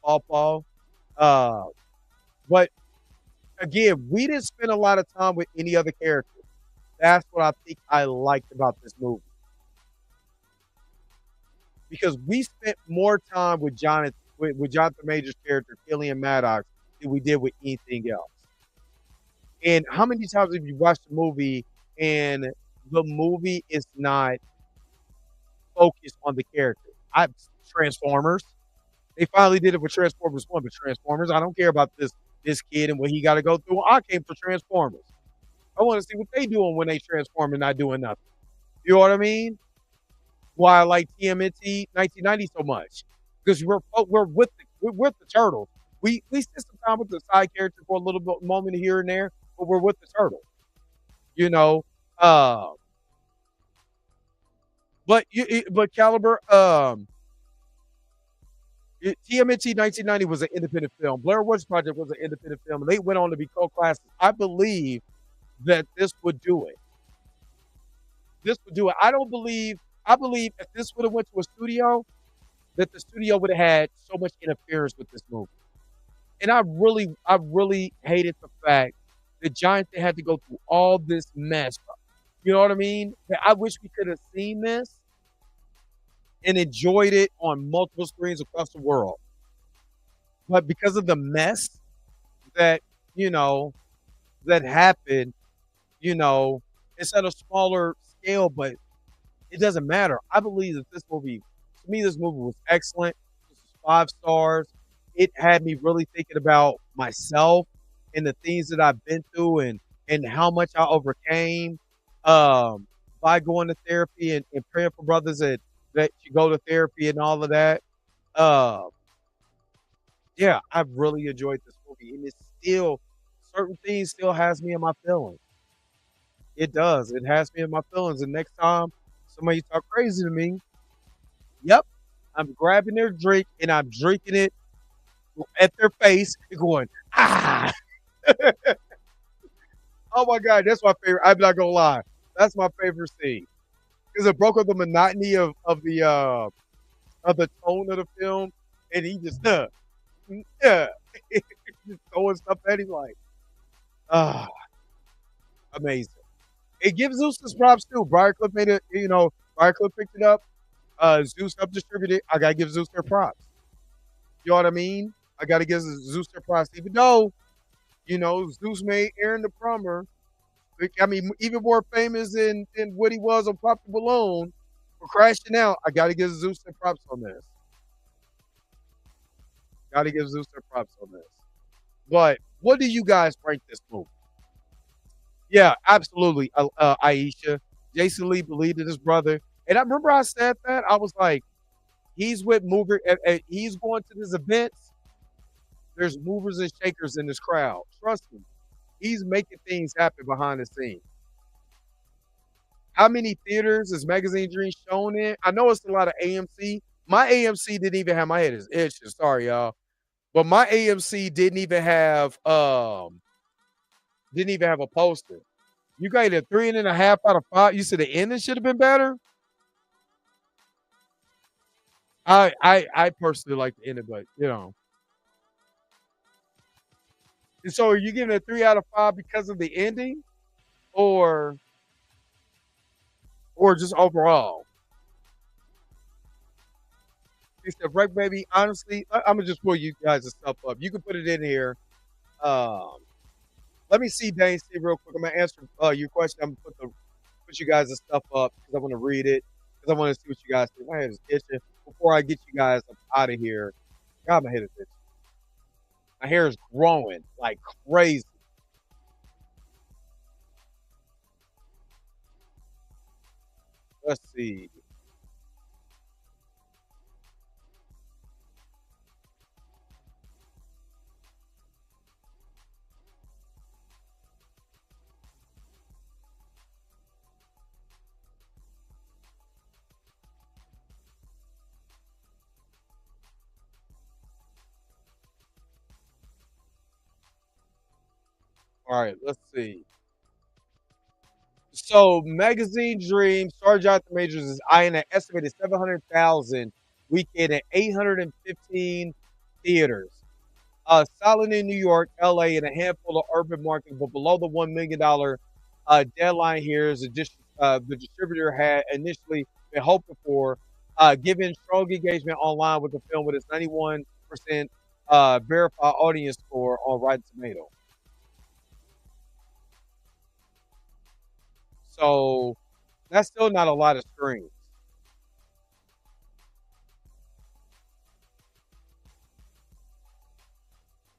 Paul Paul. Uh, but again, we didn't spend a lot of time with any other characters. That's what I think I liked about this movie. Because we spent more time with Jonathan Major's character, Killian Maddox, than we did with anything else. And how many times have you watched the movie and the movie is not focused on the character? Transformers. They finally did it with Transformers 1, but Transformers, I don't care about this kid and what he got to go through. I came for Transformers. I want to see what they doing when they transform and not doing nothing. You know what I mean? Why I like TMNT 1990 so much, because we're with the turtles. We spend some time with the side character for a little bit moment here and there, but we're with the turtle. You know, but Caliber, TMNT 1990 was an independent film. Blair Witch Project was an independent film, and they went on to be co-classics. I believe that this would do it. This would do it. I believe if this would have went to a studio, that the studio would have had so much interference with this movie. And I really hated the fact that Giants had to go through all this mess. You know what I mean? I wish we could have seen this and enjoyed it on multiple screens across the world. But because of the mess that, that happened, it's at a smaller scale, but it doesn't matter. I believe that this movie was excellent. This was 5 stars. It had me really thinking about myself and the things that I've been through and how much I overcame by going to therapy and praying for brothers that you go to therapy and all of that. Yeah, I've really enjoyed this movie, and it's still certain things still has me in my feelings. It does. It has me in my feelings. And next time somebody talk crazy to me, yep, I'm grabbing their drink and I'm drinking it at their face and going, ah. Oh my God, that's my favorite. I'm not gonna lie. That's my favorite scene. Because it broke up the monotony of the tone of the film, and he just just throwing stuff at him like, ah, amazing. It gives Zeus his props too. Briar Cliff made it, Briar Cliff picked it up. Zeus helped distribute it. I gotta give Zeus their props. You know what I mean? I gotta give Zeus their props, even though, Zeus made Aaron the Plumber. I mean, even more famous than what he was on Pop the Balloon for crashing out. I gotta give Zeus their props on this. Gotta give Zeus their props on this. But what do you guys rank this movie? Yeah, absolutely. Aisha. Jason Lee believed in his brother. And I remember I said that. I was like, he's with mover. He's going to this events. There's movers and shakers in this crowd. Trust me. He's making things happen behind the scenes. How many theaters is Magazine Dream shown in? I know it's a lot of AMC. My AMC didn't even have my head is itching. Sorry, y'all. But my AMC didn't even have a poster. You got a 3.5 out of 5. You said the ending should have been better. I personally like the ending, but And so are you giving it a 3 out of 5 because of the ending, or just overall? He said, "Right, baby. Honestly, I'm gonna just pull you guys' stuff up. You can put it in here. Let me see, Dane. See real quick. I'm gonna answer your question. I'm gonna put you guys' stuff up because I want to read it because I want to see what you guys think. My head is itching. Before I get you guys out of here, God, my head is itching. My hair is growing like crazy. Let's see. All right, let's see. So Magazine Dream, Star Jonathan Majors is eyeing an estimated 700,000 weekend at 815 theaters. Solid in New York, LA, and a handful of urban markets, but below the $1 million deadline here is the distributor had initially been hoping for, given strong engagement online with the film with its 91% verified audience score on Rotten Tomatoes. So that's still not a lot of screens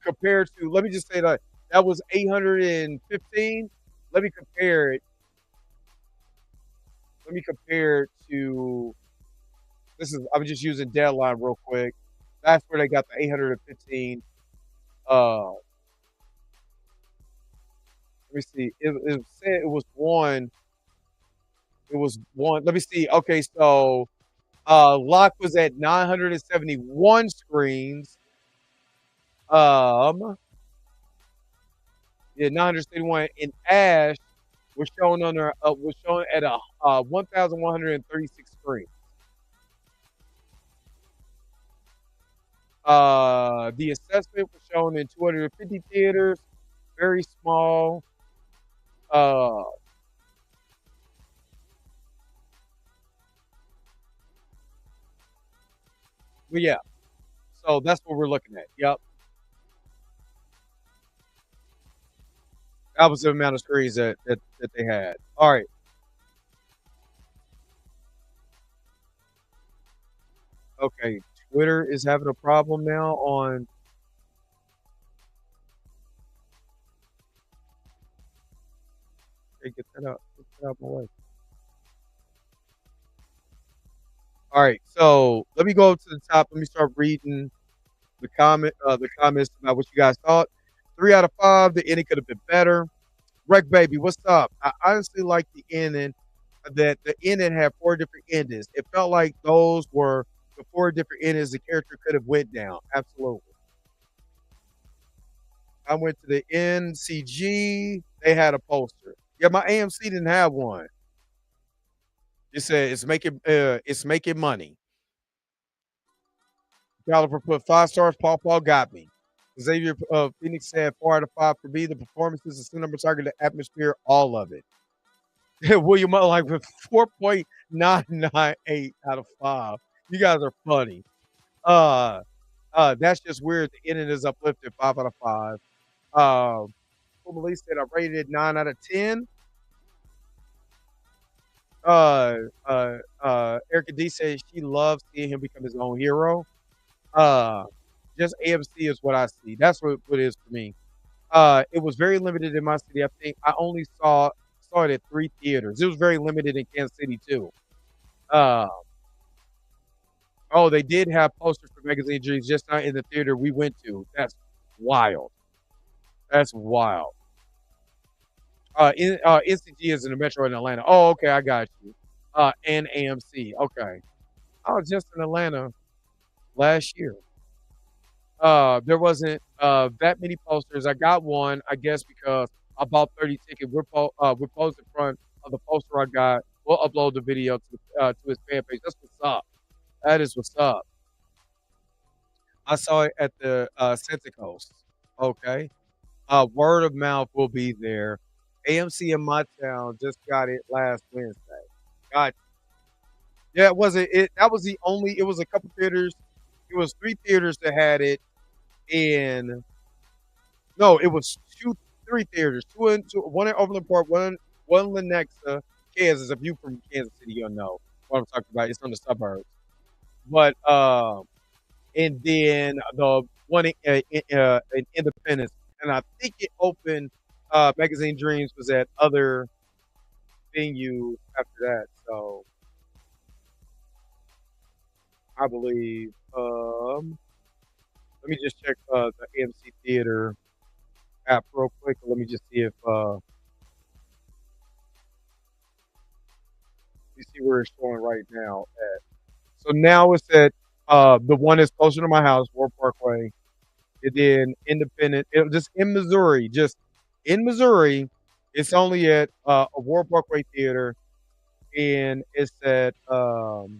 compared to. Let me just say that was 815. Let me compare it. Let me compare it to. This is. I'm just using Deadline real quick. That's where they got the 815. Let me see. It said it was one. It was one. Let me see. Okay, so Lock was at 971 screens. Yeah, 971. And Ash was shown at a 1,136 screens. The assessment was shown in 250 theaters, very small. But yeah, so that's what we're looking at. Yep. That was the amount of screens that they had. All right. Okay. Twitter is having a problem now on. Hey, get that out. Get that out of my way. All right. So let me go to the top. Let me start reading the comments about what you guys thought. 3 out of 5. The ending could have been better. Wreck Baby, what's up? I honestly like the ending. That the ending had 4 different endings. It felt like those were the 4 different endings the character could have went down. Absolutely. I went to the NCG. They had a poster. Yeah, my AMC didn't have one. It said it's making money. Caliber put 5 stars. Paul got me. Xavier Phoenix said 4 out of 5 for me. The performances, the cinematography, the atmosphere, all of it. William like with 4.998 out of 5. You guys are funny. That's just weird. The ending is uplifted 5 out of 5. Melissa said I rated it 9 out of 10. Erica D says she loves seeing him become his own hero. Just AMC is what I see. That's what it is for me. It was very limited in my city. I think I only saw it at 3 theaters. It was very limited in Kansas City too. Oh, they did have posters for Magazine Dreams, just not in the theater we went to. That's wild. That's wild. NCG is in the Metro in Atlanta. Oh, okay, I got you. And AMC. Okay. I was just in Atlanta last year. There wasn't that many posters. I got one, I guess, because I bought 30 tickets. We're posed in front of the poster I got. We'll upload the video to his fan page. That's what's up. That is what's up. I saw it at the Santa Coast. Okay. Word of mouth will be there. AMC in my town just got it last Wednesday. God. Yeah, it wasn't it. That was the only. It was a couple theaters. It was 3 theaters that had it. And no, it was 3 theaters. One in Overland Park, one in Lenexa, Kansas. If you from Kansas City, you'll know what I'm talking about. It's on the suburbs. But and then the one in Independence, and I think it opened. Magazine Dreams was at other venues after that. So I believe. Let me just check the AMC Theater app real quick. Let me just see if let me see where it's showing right now at. So now it's at the one that's closer to my house, War Parkway. And then Independent, just in Missouri, It's only at Award Parkway Theater, and it's at the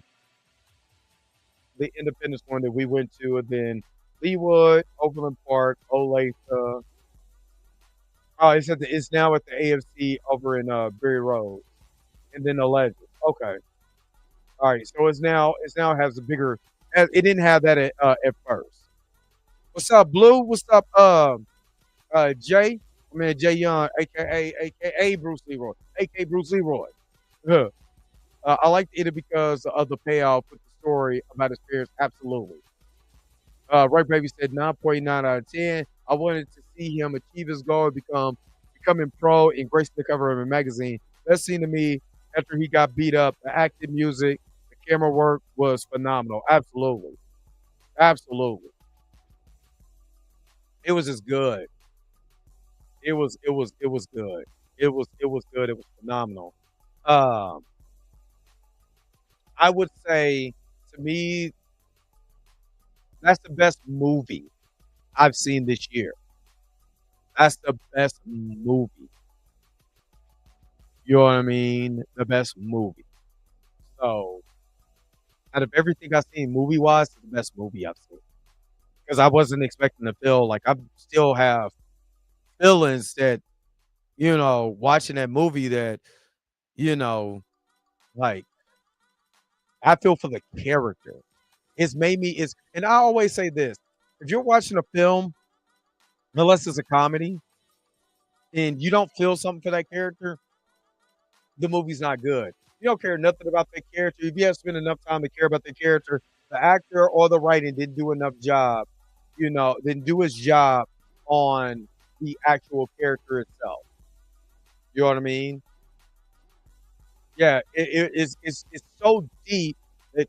Independence one that we went to, and then Leawood, Overland Park, Olathe. Oh, it's now at the AFC over in Berry Road, and then the Legend. Okay, all right. So it's now has a bigger. It didn't have that at first. What's up, Blue? What's up, Jay? I mean Jay Young, aka Bruce Leroy, aka Bruce Leroy. Huh. I liked it because of the payoff with the story about his parents. Absolutely. Right Baby said 9.9 out of 10. I wanted to see him achieve his goal and becoming pro and gracing the cover of a magazine. Best scene to me after he got beat up. The acting, music, the camera work was phenomenal. Absolutely. Absolutely. It was just good. It was good. It was good. It was phenomenal. Um, I would say to me, that's the best movie I've seen this year. That's the best movie. You know what I mean? The best movie. So out of everything I've seen movie wise, it's the best movie I've seen. Because I wasn't expecting to feel like I still have feelings that, watching that movie that, you know, like I feel for the character. It's made me it's and I always say this. If you're watching a film, unless it's a comedy, and you don't feel something for that character, the movie's not good. You don't care nothing about that character. If you have spent enough time to care about the character, the actor or the writing didn't do enough job, didn't do his job on the actual character itself. You know what I mean? Yeah, it's so deep that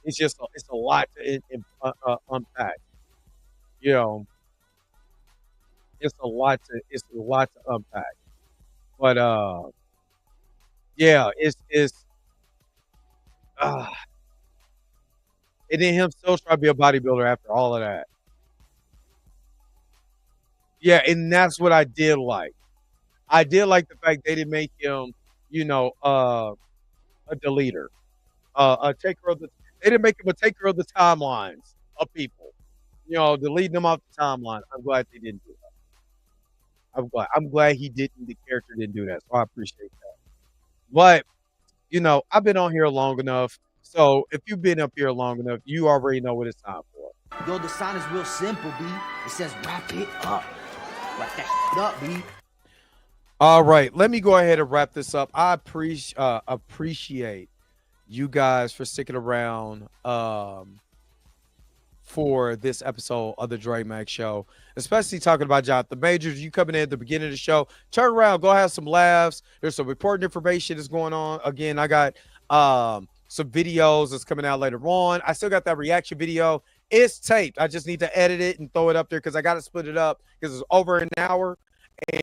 it's a lot to unpack. You know, it's a lot to unpack. But yeah, uh, and then him still try to be a bodybuilder after all of that. Yeah, and that's what I did like. I did like the fact they didn't make him, a deleter, a taker of the. They didn't make him a taker of the timelines of people. Deleting them off the timeline. I'm glad they didn't do that. I'm glad he didn't. The character didn't do that. So I appreciate that. But I've been on here long enough. So if you've been up here long enough, you already know what it's time for. Yo, the sign is real simple, B. It says wrap it up. Wrap that shit up, B. All right, let me go ahead and wrap this up. I appreciate you guys for sticking around for this episode of the Dre Mac Show, especially talking about Jonathan Majors. You coming in at the beginning of the show, turn around, go have some laughs. There's some important information that's going on. Again, I got some videos that's coming out later on. I still got that reaction video. It's taped. I just need to edit it and throw it up there because I got to split it up because it's over an hour.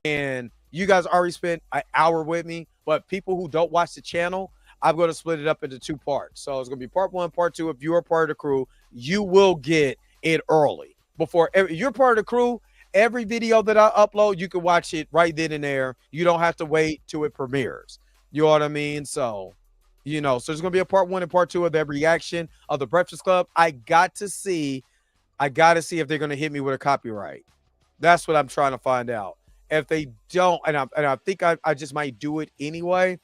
And you guys already spent an hour with me. But people who don't watch the channel, I'm going to split it up into 2 parts. So it's going to be part 1, part 2. If you're a part of the crew, you will get it early. You're part of the crew, every video that I upload, you can watch it right then and there. You don't have to wait till it premieres. You know what I mean? So, so there's going to be a part 1 and part 2 of that reaction of the Breakfast Club. I got to see if they're going to hit me with a copyright. That's what I'm trying to find out. If they don't, and I think I just might do it anyway.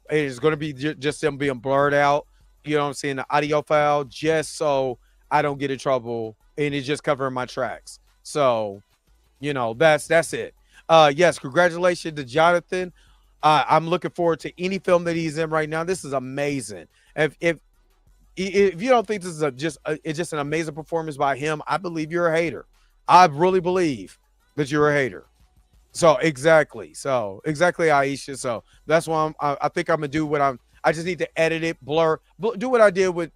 It's going to be just them being blurred out. You know what I'm saying? The audio file, just so I don't get in trouble, and it's just covering my tracks. So, that's it. Yes, congratulations to Jonathan. I'm looking forward to any film that he's in right now. This is amazing. If you don't think this is it's just an amazing performance by him, I believe you're a hater. I really believe that you're a hater. So exactly, Aisha. So that's why I think I'm gonna do what I just need to edit it, do what I did with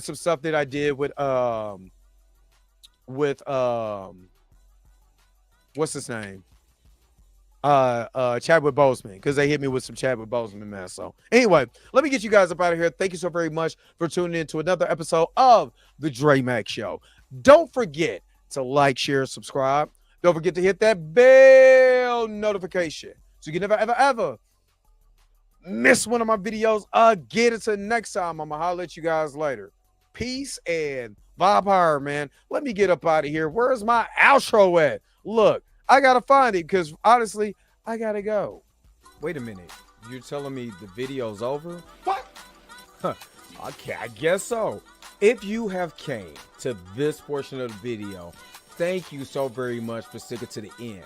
some stuff that I did with what's his name? Chadwick Boseman, because they hit me with some Chadwick Boseman mess. So anyway, let me get you guys up out of here. Thank you so very much for tuning in to another episode of the Dre Mac Show. Don't forget to like, share, subscribe. Don't forget to hit that bell bell notification so you can never, ever, ever miss one of my videos again. Until next time, I'm going to holler at you guys later. Peace and vibe higher, man. Let me get up out of here. Where's my outro at? Look, I got to find it because honestly, I got to go. Wait a minute. You're telling me the video's over? What? Okay, I guess so. If you have came to this portion of the video, thank you so very much for sticking to the end.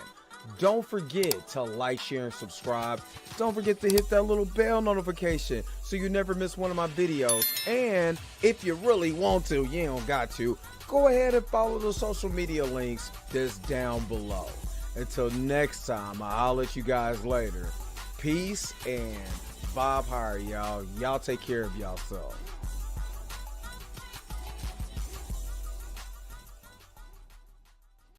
Don't forget to like, share, and subscribe. Don't forget to hit that little bell notification so you never miss one of my videos. And if you really want to, you don't got to, go ahead and follow the social media links that's down below. Until next time, I'll let you guys later. Peace and vibe higher, y'all. Y'all take care of yourself.